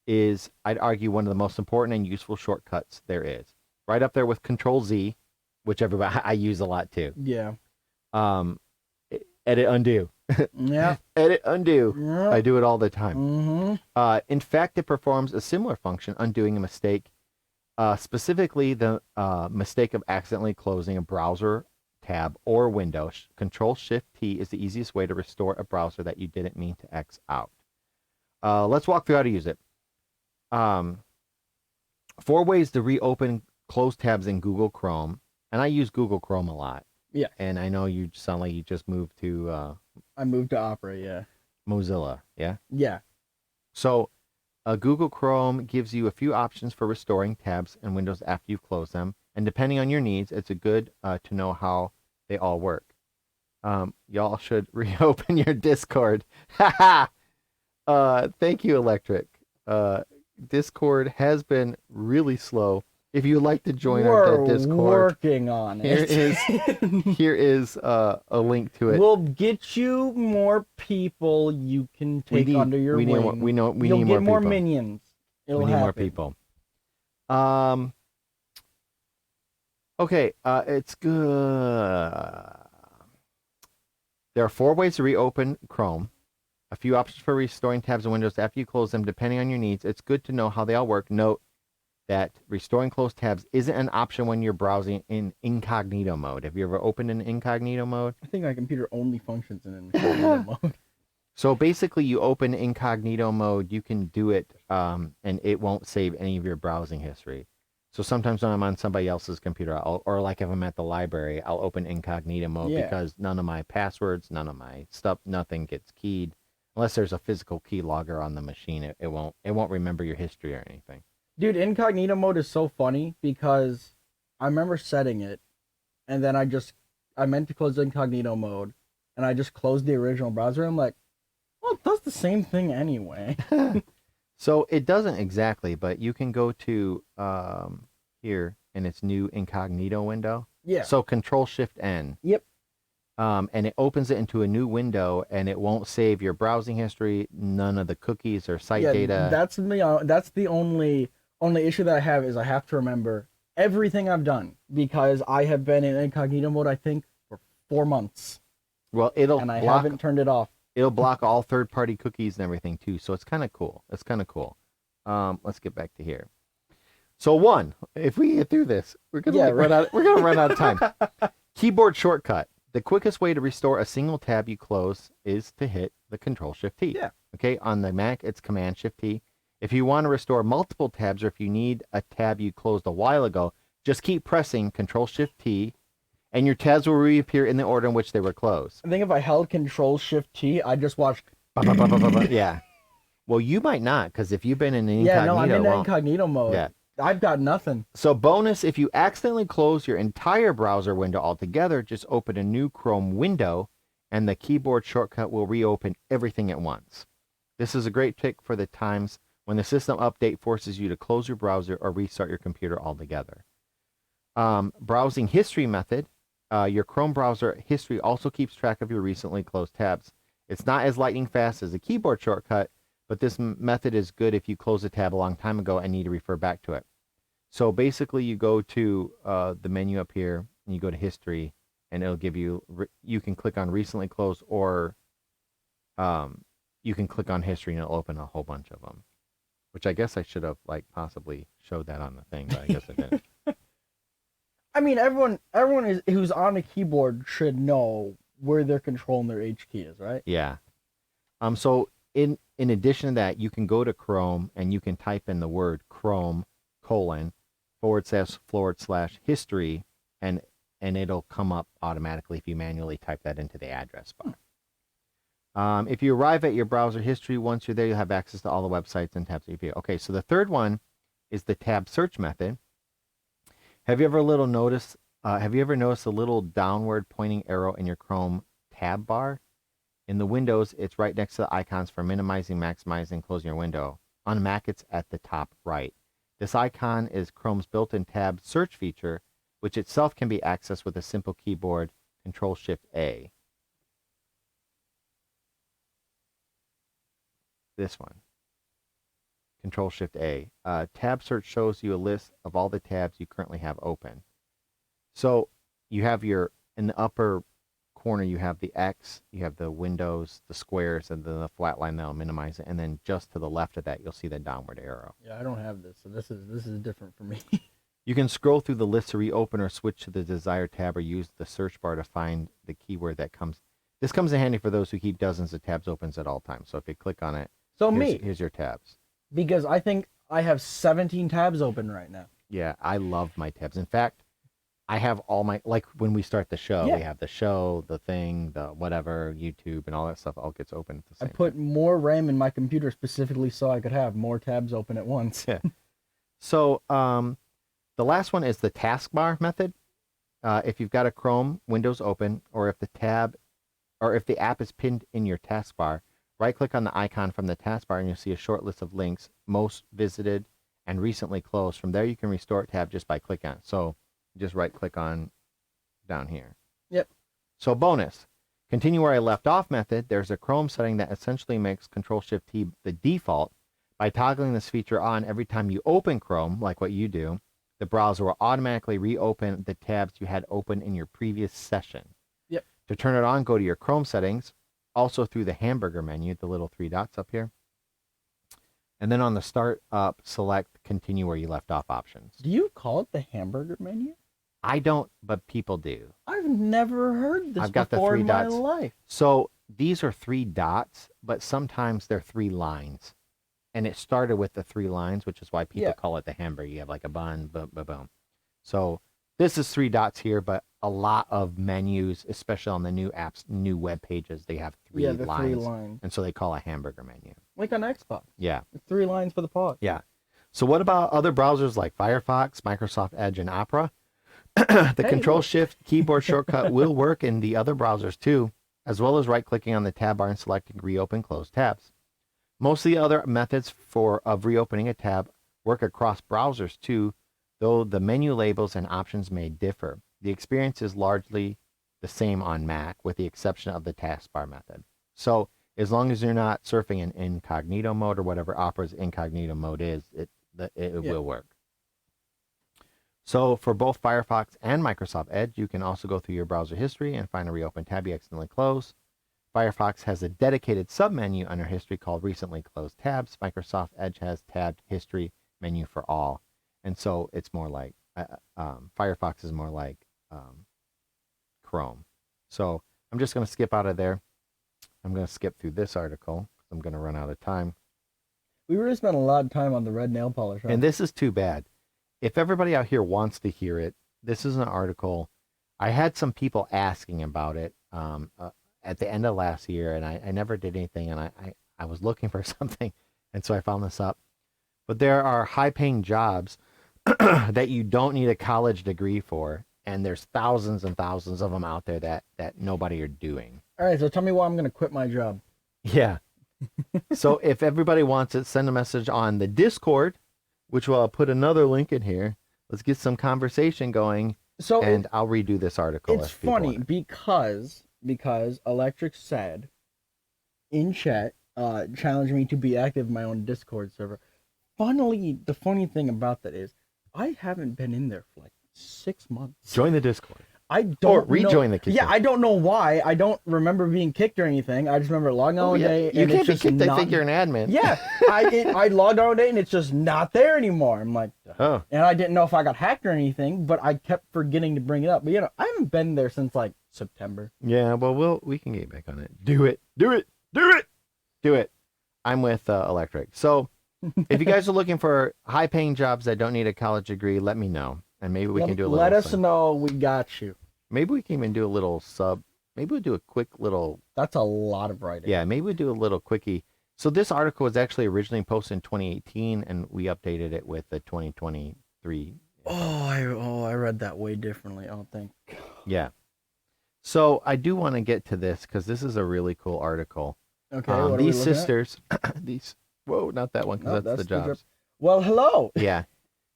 is, I'd argue, one of the most important and useful shortcuts there is. Right up there with Control Z, which I use a lot too. Yeah. Edit undo. Yeah. Edit undo. Yeah. I do it all the time. Mm-hmm. In fact, it performs a similar function, undoing a mistake, specifically the mistake of accidentally closing a browser tab or window. Control Shift T is the easiest way to restore a browser that you didn't mean to X out. Let's walk through how to use it. 4 ways to reopen closed tabs in Google Chrome. and I use Google Chrome a lot. Yeah. And I know you sound like you just moved to I moved to Opera, yeah. Mozilla, yeah? Yeah. So Google Chrome gives you a few options for restoring tabs and windows after you've closed them. And depending on your needs, it's a good to know how they all work. Y'all should reopen your Discord. Thank you, Electric. Discord has been really slow. If you'd like to join our Discord, working on it. Here is a link to it. We'll get you more people you can take under your wing. You'll need get more people. Minions. It'll we need happen. more people. Okay, it's good. There are 4 ways to reopen Chrome. A few options for restoring tabs and windows after you close them, depending on your needs. It's good to know how they all work. Note that restoring closed tabs isn't an option when you're browsing in incognito mode. Have you ever opened in incognito mode? I think my computer only functions in incognito mode. So basically, you open incognito mode, you can do it, and it won't save any of your browsing history. So sometimes when I'm on somebody else's computer, or like if I'm at the library, I'll open incognito mode because none of my passwords, none of my stuff, nothing gets keyed. Unless there's a physical keylogger on the machine, it won't remember your history or anything. Dude, incognito mode is so funny because I remember setting it, and then I meant to close incognito mode, and I just closed the original browser. I'm like, well, it does the same thing anyway. So it doesn't exactly, but you can go to here in its new incognito window. Yeah. So Control-Shift-N. Yep. And it opens it into a new window, and it won't save your browsing history, none of the cookies or site data. That's the only issue that I have is I have to remember everything I've done because I have been in incognito mode I think for 4 months. Well, I haven't turned it off. It'll block all third-party cookies and everything too, so it's kind of cool. Let's get back to here. So if we get through this, we're gonna run out of time. Keyboard shortcut. The quickest way to restore a single tab you close is to hit the Control-Shift-T. Yeah. Okay, on the Mac, it's Command-Shift-T. If you want to restore multiple tabs or if you need a tab you closed a while ago, just keep pressing Control-Shift-T, and your tabs will reappear in the order in which they were closed. I think if I held Control-Shift-T, I just watched... Yeah. Well, you might not, because if you've been in incognito... Yeah, no, I'm in incognito mode. Yeah. I've got nothing. So bonus, if you accidentally close your entire browser window altogether, just open a new Chrome window, and the keyboard shortcut will reopen everything at once. This is a great trick for the times when the system update forces you to close your browser or restart your computer altogether. Browsing history method. Your Chrome browser history also keeps track of your recently closed tabs. It's not as lightning fast as a keyboard shortcut, but this method is good if you closed a tab a long time ago and need to refer back to it. So basically, you go to the menu up here, and you go to history, and it'll give you, you can click on recently closed, or you can click on history, and it'll open a whole bunch of them, which I guess I should have possibly showed that on the thing, but I guess I didn't. I mean, everyone who's on a keyboard should know where their control and their H key is, right? Yeah. So in addition to that, you can go to Chrome, and you can type in the word Chrome : //history, and it'll come up automatically if you manually type that into the address bar. If you arrive at your browser history, once you're there, you'll have access to all the websites and tabs that you view. Okay, so the third one is the tab search method. Have you ever noticed a little downward pointing arrow in your Chrome tab bar? In the Windows, it's right next to the icons for minimizing, maximizing, closing your window. On Mac, it's at the top right. This icon is Chrome's built-in tab search feature, which itself can be accessed with a simple keyboard, Control-Shift-A. This one, Control-Shift-A. Tab search shows you a list of all the tabs you currently have open. So you have in the upper corner, you have the X, you have the windows, the squares, and then the flat line that'll minimize it. And then just to the left of that, you'll see the downward arrow. Yeah, I don't have this, so this is different for me. You can scroll through the list to reopen or switch to the desired tab, or use the search bar to find the keyword that comes. This comes in handy for those who keep dozens of tabs open at all times. So if you click on it, here's your tabs. Because I think I have 17 tabs open right now. Yeah, I love my tabs. In fact, I have all my, like when we start the show, Yeah. we have the show, the thing, the whatever, YouTube, and all that stuff all gets open at the I same put time. more RAM in my computer specifically so I could have more tabs open at once. Yeah. So the last one is the taskbar method. If you've got a Chrome Windows open, or if the app is pinned in your taskbar, right-click on the icon from the taskbar and you'll see a short list of links, most visited and recently closed. From there, you can restore tab just by clicking on it. So just right-click on down here. Yep. So bonus, continue where I left off method. There's a Chrome setting that essentially makes Control-Shift-T the default. By toggling this feature on every time you open Chrome, like what you do, the browser will automatically reopen the tabs you had open in your previous session. Yep. To turn it on, go to your Chrome settings, also through the hamburger menu, the little three dots up here. And then on the start up, select continue where you left off options. Do you call it the hamburger menu? I don't, but people do. I've never heard this I've got the before three in dots. my life. So these are three dots, but sometimes they're three lines. And it started with the three lines, which is why people call it the hamburger. You have like a bun, boom, boom, boom. So this is three dots here, but a lot of menus, especially on the new apps, new web pages, they have three lines. And so they call a hamburger menu. Like on Xbox. Yeah. It's 3 lines for the pause. Yeah. So what about other browsers like Firefox, Microsoft Edge, and Opera? The Control-Shift keyboard shortcut will work in the other browsers too, as well as right-clicking on the tab bar and selecting reopen closed tabs. Most of the other methods of reopening a tab work across browsers too, though the menu labels and options may differ. The experience is largely the same on Mac, with the exception of the taskbar method. So as long as you're not surfing in incognito mode or whatever Opera's incognito mode is, it will work. So for both Firefox and Microsoft Edge, you can also go through your browser history and find a reopen tab you accidentally closed. Firefox has a dedicated submenu under history called recently closed tabs. Microsoft Edge has tabbed history menu for all. And so it's more like, Firefox is more like Chrome. So I'm just going to skip out of there. I'm going to skip through this article because I'm going to run out of time. We really spent a lot of time on the red nail polish. And this is too bad. If everybody out here wants to hear it, this is an article. I had some people asking about it at the end of last year, and I never did anything, and I was looking for something, and so I found this up. But there are high-paying jobs that you don't need a college degree for, and there's thousands and thousands of them out there that nobody are doing. All right, so tell me why I'm going to quit my job. Yeah. So if everybody wants it, send a message on the Discord, which I'll put another link in here. Let's get some conversation going, and I'll redo this article. It's funny because Electric said in chat, challenged me to be active in my own Discord server. Funnily, the funny thing about that is I haven't been in there for like 6 months. Join the Discord. I don't or rejoin the Discord. Yeah, I don't know why. I don't remember being kicked or anything. I just remember logging on one day. You can't be kicked. I think you're an admin. Yeah, I logged on one day and it's just not there anymore. I'm like, oh. And I didn't know if I got hacked or anything, but I kept forgetting to bring it up. But I haven't been there since like September. Yeah, well, we can get back on it. Do it. I'm with Electric. So if you guys are looking for high-paying jobs that don't need a college degree, let me know. And maybe we can do a little. Let us know. We got you. Maybe we can even do a little sub. Maybe we'll do a quick little. That's a lot of writing. Yeah, maybe we'll do a little quickie. So this article was actually originally posted in 2018, and we updated it with the 2023. I read that way differently. Oh, thank God. Yeah. So I do want to get to this because this is a really cool article. Okay. These sisters, whoa, not that one because that's the jobs. Well, hello. Yeah.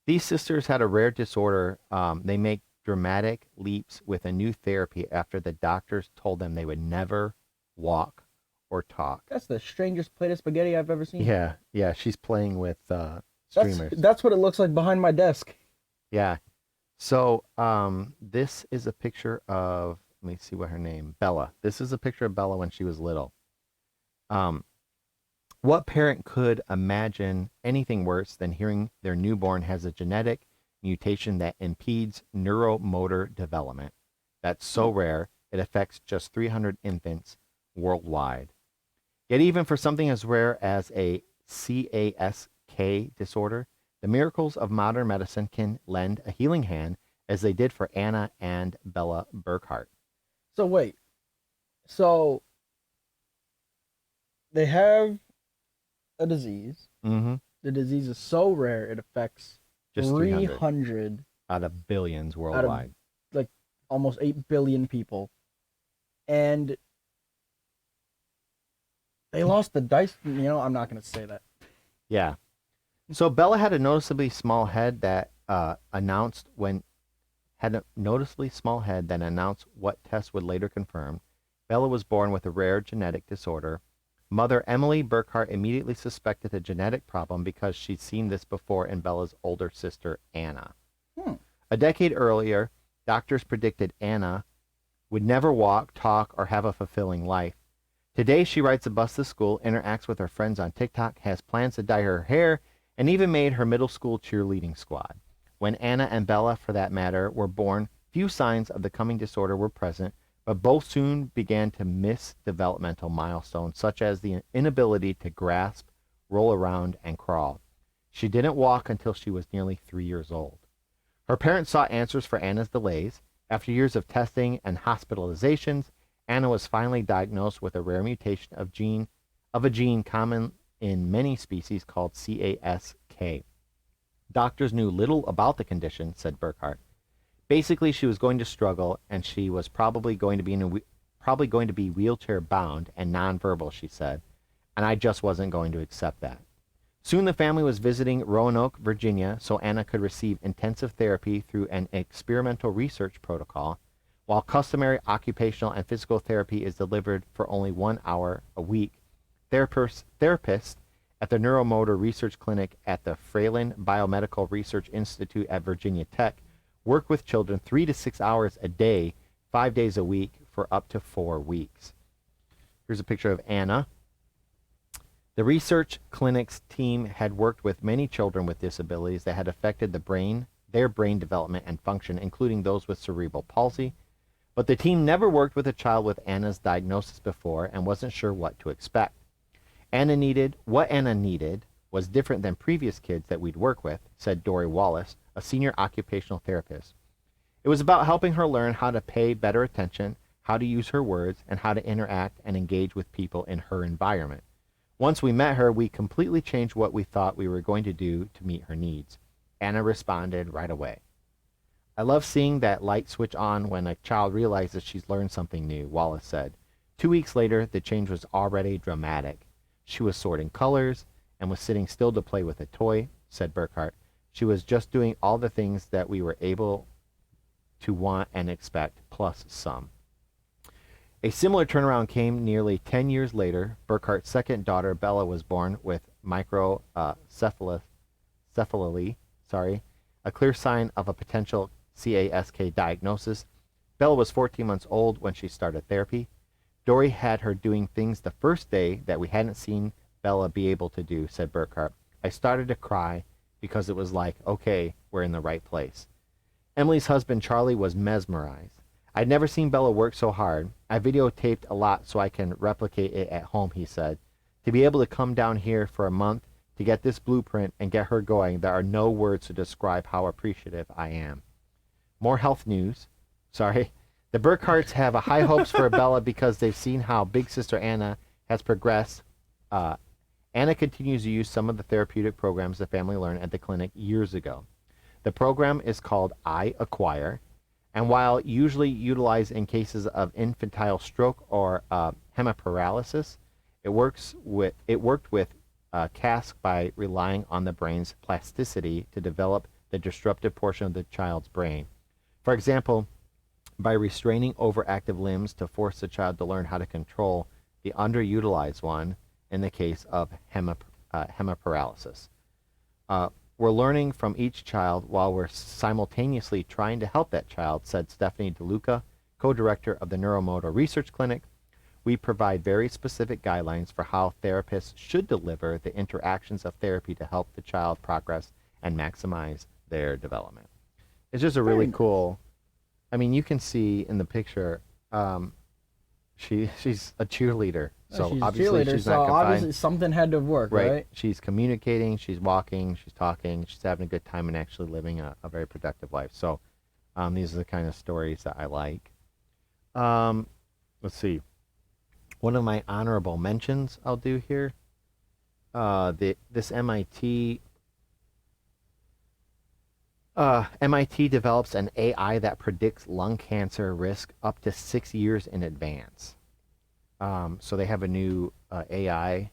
These sisters had a rare disorder. They make dramatic leaps with a new therapy after the doctors told them they would never walk or talk. That's the strangest plate of spaghetti I've ever seen. Yeah. She's playing with streamers. That's what it looks like behind my desk. Yeah. So this is a picture of, let me see what her name, Bella. This is a picture of Bella when she was little. What parent could imagine anything worse than hearing their newborn has a genetic mutation that impedes neuromotor development? That's so rare, it affects just 300 infants worldwide. Yet even for something as rare as a CASK disorder, the miracles of modern medicine can lend a healing hand as they did for Anna and Bella Burkhart. So wait. So they have a disease. Mm-hmm. The disease is so rare it affects Just 300 300 out of billions out of worldwide. like almost 8 billion people. And they lost the dice. I'm not going to say that. Yeah. So Bella had a noticeably small head that announced what tests would later confirm. Bella was born with a rare genetic disorder. Mother Emily Burkhart immediately suspected a genetic problem because she'd seen this before in Bella's older sister Anna. Hmm. A decade earlier, doctors predicted Anna would never walk, talk, or have a fulfilling life. Today, she rides a bus to school, interacts with her friends on TikTok, has plans to dye her hair, and even made her middle school cheerleading squad. When Anna and Bella, for that matter, were born, few signs of the coming disorder were present, but both soon began to miss developmental milestones, such as the inability to grasp, roll around, and crawl. She didn't walk until she was nearly 3 years old. Her parents sought answers for Anna's delays. After years of testing and hospitalizations, Anna was finally diagnosed with a rare mutation of a gene common in many species called CASK. Doctors knew little about the condition, said Burkhart. Basically, she was going to struggle, and she was probably going to be wheelchair bound and nonverbal, she said, and I just wasn't going to accept that. Soon the family was visiting Roanoke, Virginia, so Anna could receive intensive therapy through an experimental research protocol, while customary occupational and physical therapy is delivered for only 1 hour a week. Therapists at the Neuromotor Research Clinic at the Fralin Biomedical Research Institute at Virginia Tech work with children 3 to 6 hours a day, 5 days a week for up to 4 weeks. Here's a picture of Anna. The research clinic's team had worked with many children with disabilities that had affected their brain development and function, including those with cerebral palsy, but the team never worked with a child with Anna's diagnosis before and wasn't sure what to expect. What Anna needed was different than previous kids that we'd work with, said Dory Wallace, a senior occupational therapist. It was about helping her learn how to pay better attention, how to use her words, and how to interact and engage with people in her environment. Once we met her, we completely changed what we thought we were going to do to meet her needs. Anna responded right away. I love seeing that light switch on when a child realizes she's learned something new, Wallace said. 2 weeks later, the change was already dramatic. She was sorting colors and was sitting still to play with a toy, said Burkhart. She was just doing all the things that we were able to want and expect, plus some. A similar turnaround came nearly 10 years later. Burkhart's second daughter, Bella, was born with microcephaly, a clear sign of a potential CASK diagnosis. Bella was 14 months old when she started therapy. Dory had her doing things the first day that we hadn't seen Bella be able to do, said Burkhart. I started to cry because it was like, okay, we're in the right place. Emily's husband, Charlie, was mesmerized. I'd never seen Bella work so hard. I videotaped a lot so I can replicate it at home, he said. To be able to come down here for a month to get this blueprint and get her going, there are no words to describe how appreciative I am. More health news. The Burkharts have high hopes for Bella because they've seen how big sister Anna has progressed. Anna continues to use some of the therapeutic programs the family learned at the clinic years ago. The program is called I Acquire, and while usually utilized in cases of infantile stroke or hemiparalysis, it worked with CASK by relying on the brain's plasticity to develop the disruptive portion of the child's brain. For example, by restraining overactive limbs to force the child to learn how to control the underutilized one in the case of hemiparalysis. We're learning from each child while we're simultaneously trying to help that child, said Stephanie DeLuca, co-director of the Neuromotor Research Clinic. We provide very specific guidelines for how therapists should deliver the interactions of therapy to help the child progress and maximize their development. It's just a really cool, I mean, you can see in the picture, she's a cheerleader. So she's obviously she's not confined. Obviously something had to work, right? She's communicating, she's walking, she's talking, she's having a good time and actually living a very productive life. So These are the kind of stories that I like. Um, let's see. One of my honorable mentions I'll do here. This MIT develops an AI that predicts lung cancer risk up to 6 years in advance. So they have a new AI.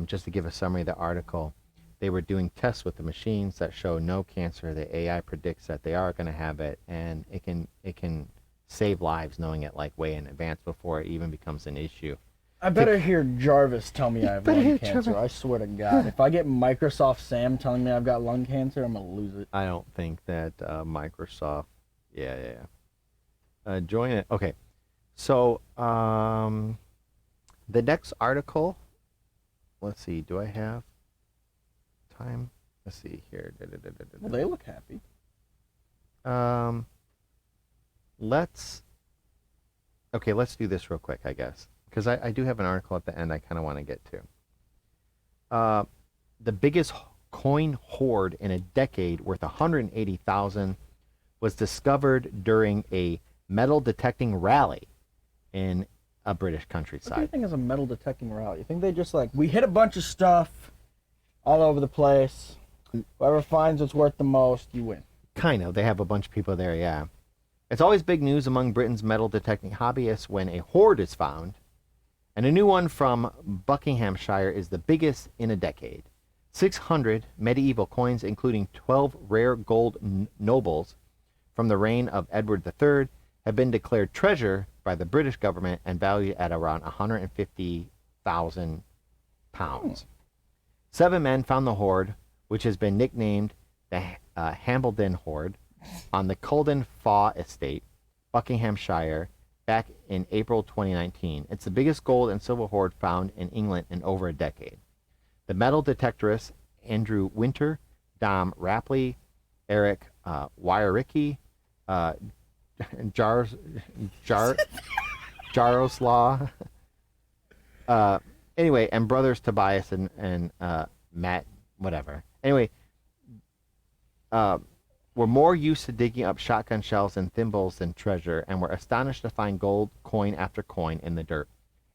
Just to give a summary of the article, they were doing tests with the machines that show no cancer. The AI predicts that they are going to have it, and it can save lives knowing it like way in advance before it even becomes an issue. I better hear Jarvis tell me I have better lung hear cancer. Jarvis. I swear to God. If I get Microsoft Sam telling me I've got lung cancer, I'm going to lose it. I don't think that Microsoft. Yeah. Join it. Okay. So the next article. Let's see. Do I have time? Let's see here. Well, they look happy. Um, let's. Okay, let's do this real quick, I guess, because I do have an article at the end I kind of want to get to. The biggest coin hoard in a decade, worth 180,000, was discovered during a metal detecting rally in a British What do you countryside. think is a metal detecting rally? You think they just like, we hit a bunch of stuff all over the place. Whoever finds what's worth the most, you win. Kind of. They have a bunch of people there, yeah. It's always big news among Britain's metal detecting hobbyists when a hoard is found, and a new one from Buckinghamshire is the biggest in a decade. 600 medieval coins, including 12 rare gold nobles from the reign of Edward III, have been declared treasure by the British government and valued at around £150,000. 7 men found the hoard, which has been nicknamed the Hambledon Hoard, on the Culden Faw estate, Buckinghamshire, back in April 2019. It's the biggest gold and silver hoard found in England in over a decade. The metal detectorists Andrew Winter, Dom Rapley, Eric Wyricky, Jaroslaw, anyway, and brothers Tobias and Matt, whatever. Anyway, were more used to digging up shotgun shells and thimbles than treasure, and were astonished to find gold coin after coin in the dirt.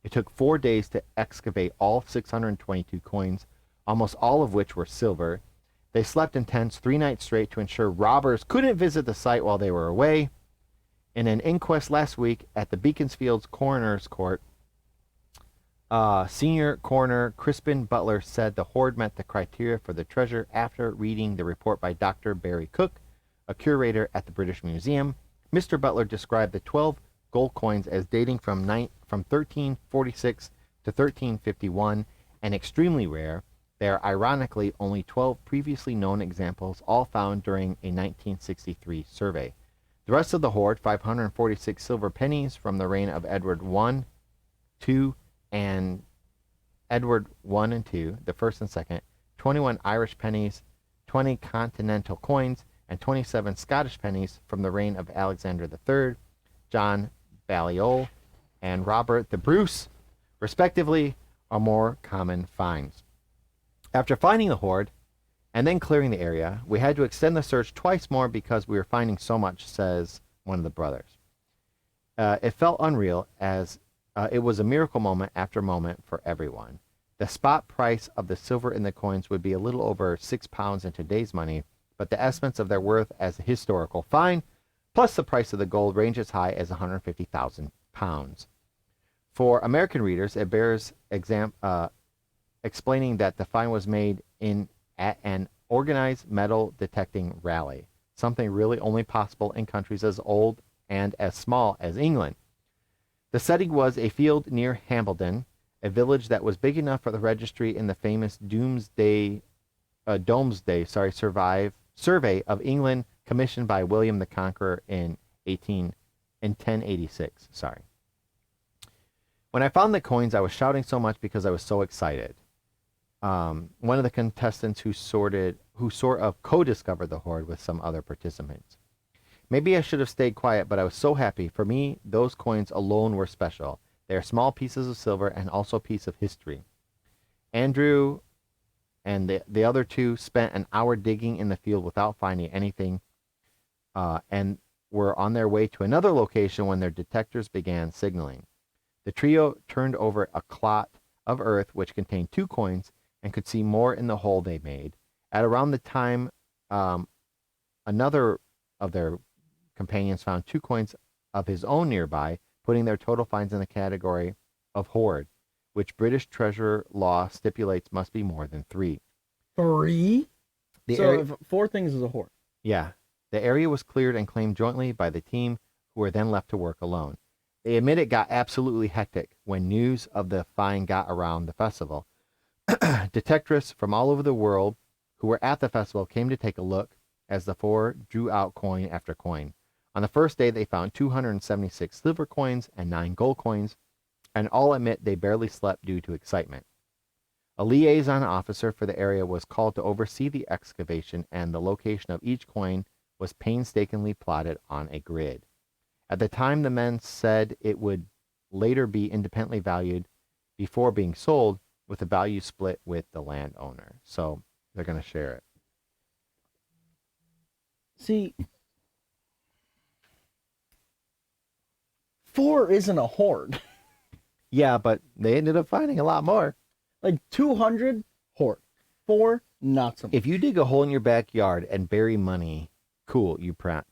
It took 4 days to excavate all 622 coins, almost all of which were silver. They slept in tents 3 nights straight to ensure robbers couldn't visit the site while they were away. In an inquest last week at the Beaconsfield Coroner's Court, Senior Coroner Crispin Butler said the hoard met the criteria for the treasure after reading the report by Dr. Barry Cook, a curator at the British Museum. Mr. Butler described the 12 gold coins as dating from 1346 to 1351 and extremely rare. They are ironically only 12 previously known examples, all found during a 1963 survey. The rest of the hoard, 546 silver pennies from the reign of Edward I, II, and Edward I and II, the first and second, 21 Irish pennies, 20 continental coins, and 27 Scottish pennies from the reign of Alexander III, John Balliol, and Robert the Bruce, respectively, are more common finds. After finding the hoard and then clearing the area, we had to extend the search twice more because we were finding so much, says one of the brothers. It felt unreal, as it was a miracle moment after moment for everyone. The spot price of the silver in the coins would be a little over £6 in today's money, but the estimates of their worth as a historical find, plus the price of the gold, range as high as £150,000. For American readers, it bears explaining that the find was made at an organized metal detecting rally, something really only possible in countries as old and as small as England. The setting was a field near Hambledon, a village that was big enough for the registry in the famous Domesday survey of England, commissioned by William the Conqueror in 1086. When I found the coins, I was shouting so much because I was so excited. One of the contestants who sort of co-discovered the hoard with some other participants. Maybe I should have stayed quiet, but I was so happy. For me, those coins alone were special. They are small pieces of silver and also a piece of history. Andrew and the other two spent an hour digging in the field without finding anything. and were on their way to another location when their detectors began signaling. The trio turned over a clot of earth which contained 2 coins and could see more in the hole they made. At around the time, um, another of their companions found 2 coins of his own nearby, putting their total finds in the category of hoard, which British treasure law stipulates must be more than 3. 3? The So area, if 4 things is a hoard. yeah, the area was cleared and claimed jointly by the team, who were then left to work alone. They admit it got absolutely hectic when news of the find got around the festival. Detectives from all over the world who were at the festival came to take a look as the 4 drew out coin after coin. On the first day, they found 276 silver coins and 9 gold coins, and all admit they barely slept due to excitement. A liaison officer for the area was called to oversee the excavation, and the location of each coin was painstakingly plotted on a grid. At the time, the men said it would later be independently valued before being sold, with the value split with the landowner. So they're going to share it. See, 4 isn't a hoard. Yeah, but they ended up finding a lot more. Like 200, hoard. 4, not so much. If you dig a hole in your backyard and bury money, cool, you prepped.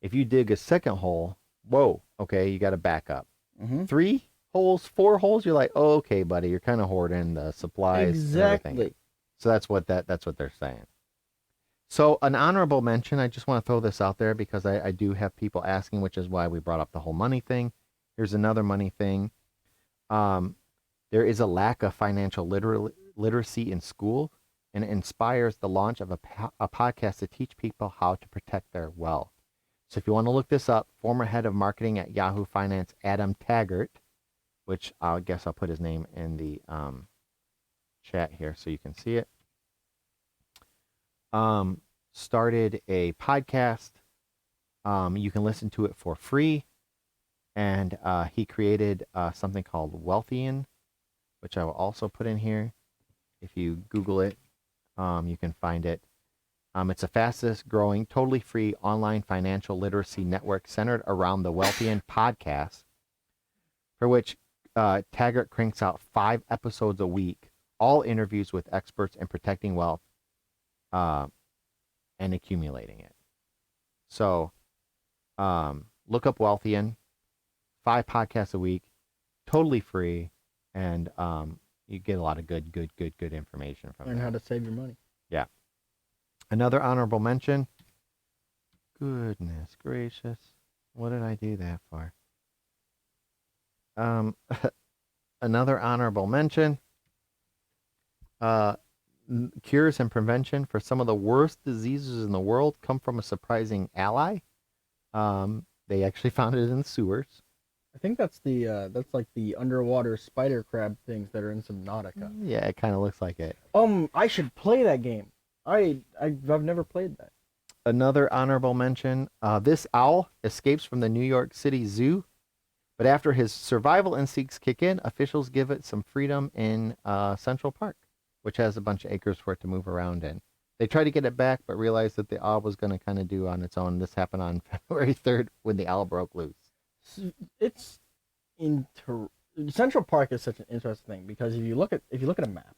If you dig a second hole, whoa, okay, you got to back up. 3 holes, 4 holes, you're like, oh, okay, buddy, you're kind of hoarding the supplies. Exactly. And everything. So that's what they're saying. So an honorable mention, I just want to throw this out there because I do have people asking, which is why we brought up the whole money thing. Here's another money thing. There is a lack of financial literacy in school, and it inspires the launch of a podcast to teach people how to protect their wealth. So if you want to look this up, former head of marketing at Yahoo Finance, Adam Taggart, which I guess I'll put his name in the chat here so you can see it, started a podcast. You can listen to it for free. And he created something called Wealthian, which I will also put in here. If you Google it, you can find it. It's the fastest growing, totally free online financial literacy network centered around the Wealthian podcast, for which Taggart cranks out 5 episodes a week, all interviews with experts in protecting wealth and accumulating it. So look up Wealthian. 5 podcasts a week, totally free, and you get a lot of good information from it. Learn how to save your money. Yeah. Another honorable mention. Goodness gracious. What did I do that for? Another honorable mention. Cures and prevention for some of the worst diseases in the world come from a surprising ally. They actually found it in sewers. I think that's that's like the underwater spider crab things that are in Subnautica. Yeah, it kind of looks like it. I should play that game. I've never played that. Another honorable mention. This owl escapes from the New York City Zoo, but after his survival instincts kick in, officials give it some freedom in Central Park, which has a bunch of acres for it to move around in. They tried to get it back, but realized that the owl was going to kind of do on its own. This happened on February 3rd when the owl broke loose. It's Central Park is such an interesting thing because if you look at a map,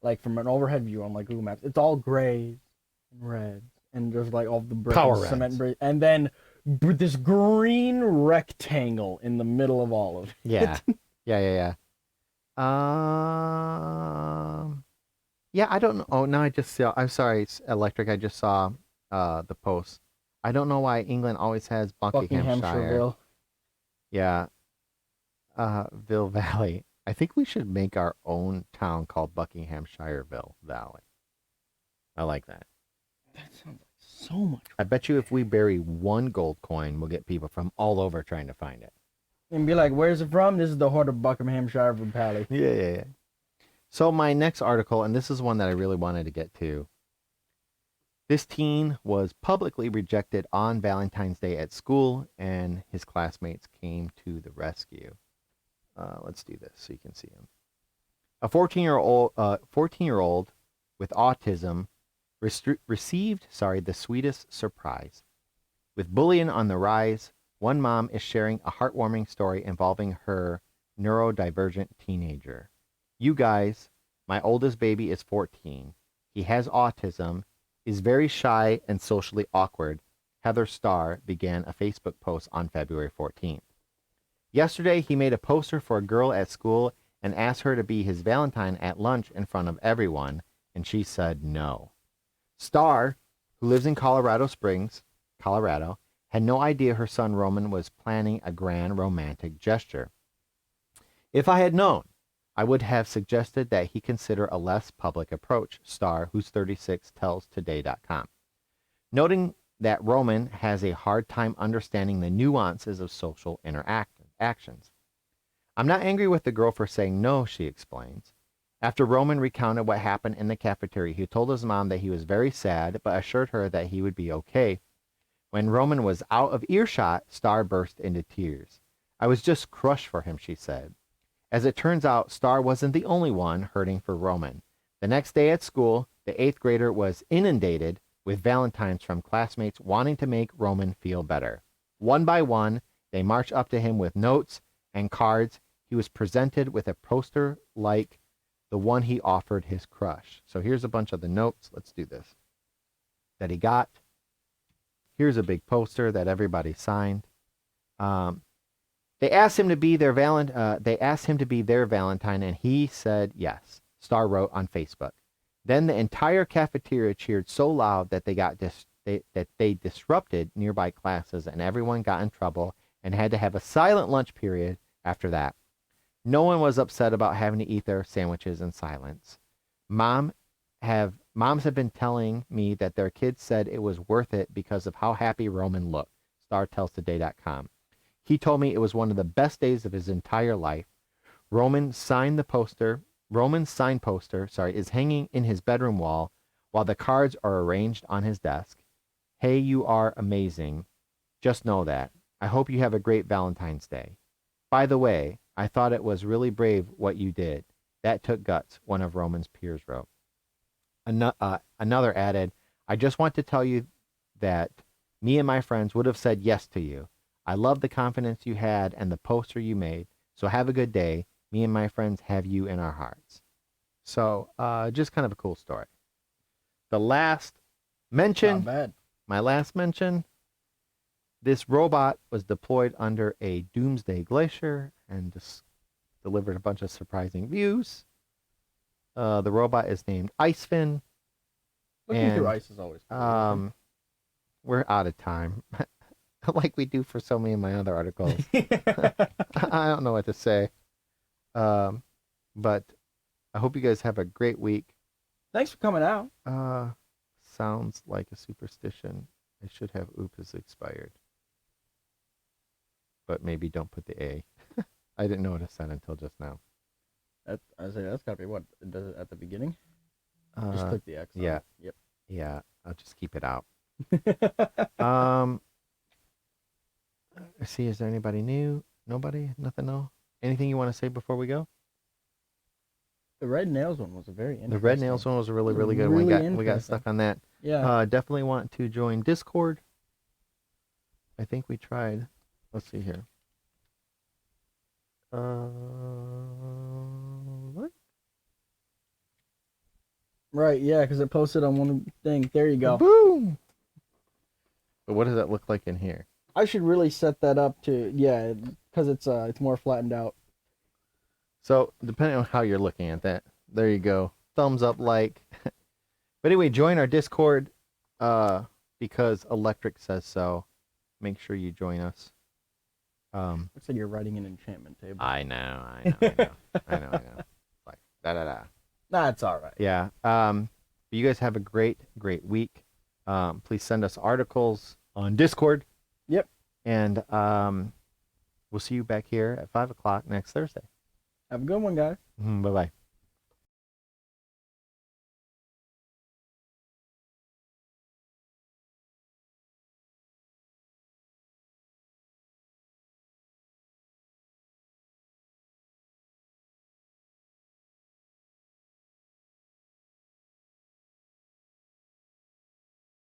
like from an overhead view on like Google Maps, it's all grays and reds and just like all the brick Power and cement reds. brick, and then this green rectangle in the middle of all of it. Yeah. Yeah. Yeah, I don't know. Oh, now I just saw. I'm sorry, it's Electric. I just saw the post. I don't know why England always has Buckinghamshire. Buckinghamshireville. Yeah. Ville Valley. I think we should make our own town called Buckinghamshireville Valley. I like that. That sounds like so much. I bet you if we bury 1 gold coin, we'll get people from all over trying to find it. And be like, where's it from? This is the heart of Buckinghamshire Valley. Yeah. So my next article, and this is one that I really wanted to get to. This teen was publicly rejected on Valentine's Day at school, and his classmates came to the rescue. Let's do this so you can see him. A 14-year-old with autism received the sweetest surprise. With bullying on the rise, one mom is sharing a heartwarming story involving her neurodivergent teenager. You guys, my oldest baby is 14. He has autism, is very shy and socially awkward. Heather Starr began a Facebook post on February 14th. Yesterday, he made a poster for a girl at school and asked her to be his Valentine at lunch in front of everyone, and she said no. Starr, who lives in Colorado Springs, Colorado, had no idea her son Roman was planning a grand romantic gesture. If I had known, I would have suggested that he consider a less public approach, Starr, who's 36, tells Today.com. Noting that Roman has a hard time understanding the nuances of social interactions. I'm not angry with the girl for saying no, she explains. After Roman recounted what happened in the cafeteria, he told his mom that he was very sad, but assured her that he would be okay. When Roman was out of earshot, Starr burst into tears. I was just crushed for him, she said. As it turns out, Starr wasn't the only one hurting for Roman. The next day at school, the 8th grader was inundated with Valentines from classmates wanting to make Roman feel better. One by one, they marched up to him with notes and cards. He was presented with a poster like the one he offered his crush. So here's a bunch of the notes. Let's do this. That he got. Here's a big poster that everybody signed. They asked him to be their Valentine, and he said yes. Starr wrote on Facebook. Then the entire cafeteria cheered so loud that they disrupted nearby classes, and everyone got in trouble and had to have a silent lunch period after that. No one was upset about having to eat their sandwiches in silence. Moms have been telling me that their kids said it was worth it because of how happy Roman looked, Starr tells Today.com. He told me it was one of the best days of his entire life. Roman's signed poster is hanging in his bedroom wall while the cards are arranged on his desk. Hey, you are amazing. Just know that. I hope you have a great Valentine's Day. By the way, I thought it was really brave what you did. That took guts, one of Roman's peers wrote. Another added, I just want to tell you that me and my friends would have said yes to you. I love the confidence you had and the poster you made. So have a good day. Me and my friends have you in our hearts. So just kind of a cool story. The last mention, Not bad. my last mention, this robot was deployed under a doomsday glacier and delivered a bunch of surprising views. The robot is named Icefin. Looking through ice is always cool. We're out of time. Like we do for so many of my other articles. I don't know what to say. But I hope you guys have a great week. Thanks for coming out. Sounds like a superstition. I should have oop has expired. But maybe don't put the A. I didn't know what it said until just now. I say that's gotta be what it does it at the beginning. Just click the X. Yeah. Yep. Yeah, I'll just keep it out. Let's see, is there anybody new? Nobody? Nothing? No? Anything you want to say before we go? The red nails one was a very interesting. The red nails one was a really, really good Really one. We got interesting. stuck on that. Yeah. Definitely want to join Discord. I think we tried. Let's see here. What? Right. Yeah, because it posted on one thing. There you go. Boom! But what does that look like in here? I should really set that up to because it's more flattened out. So depending on how you're looking at that, there you go. Thumbs up, like. But anyway, join our Discord because Electric says so. Make sure you join us. Looks like you're writing an enchantment table. I know. I know. Like da. Nah, it's all right. Yeah. You guys have a great week. Please send us articles on Discord. Yep. And we'll see you back here at 5 o'clock next Thursday. Have a good one, guys. Bye-bye.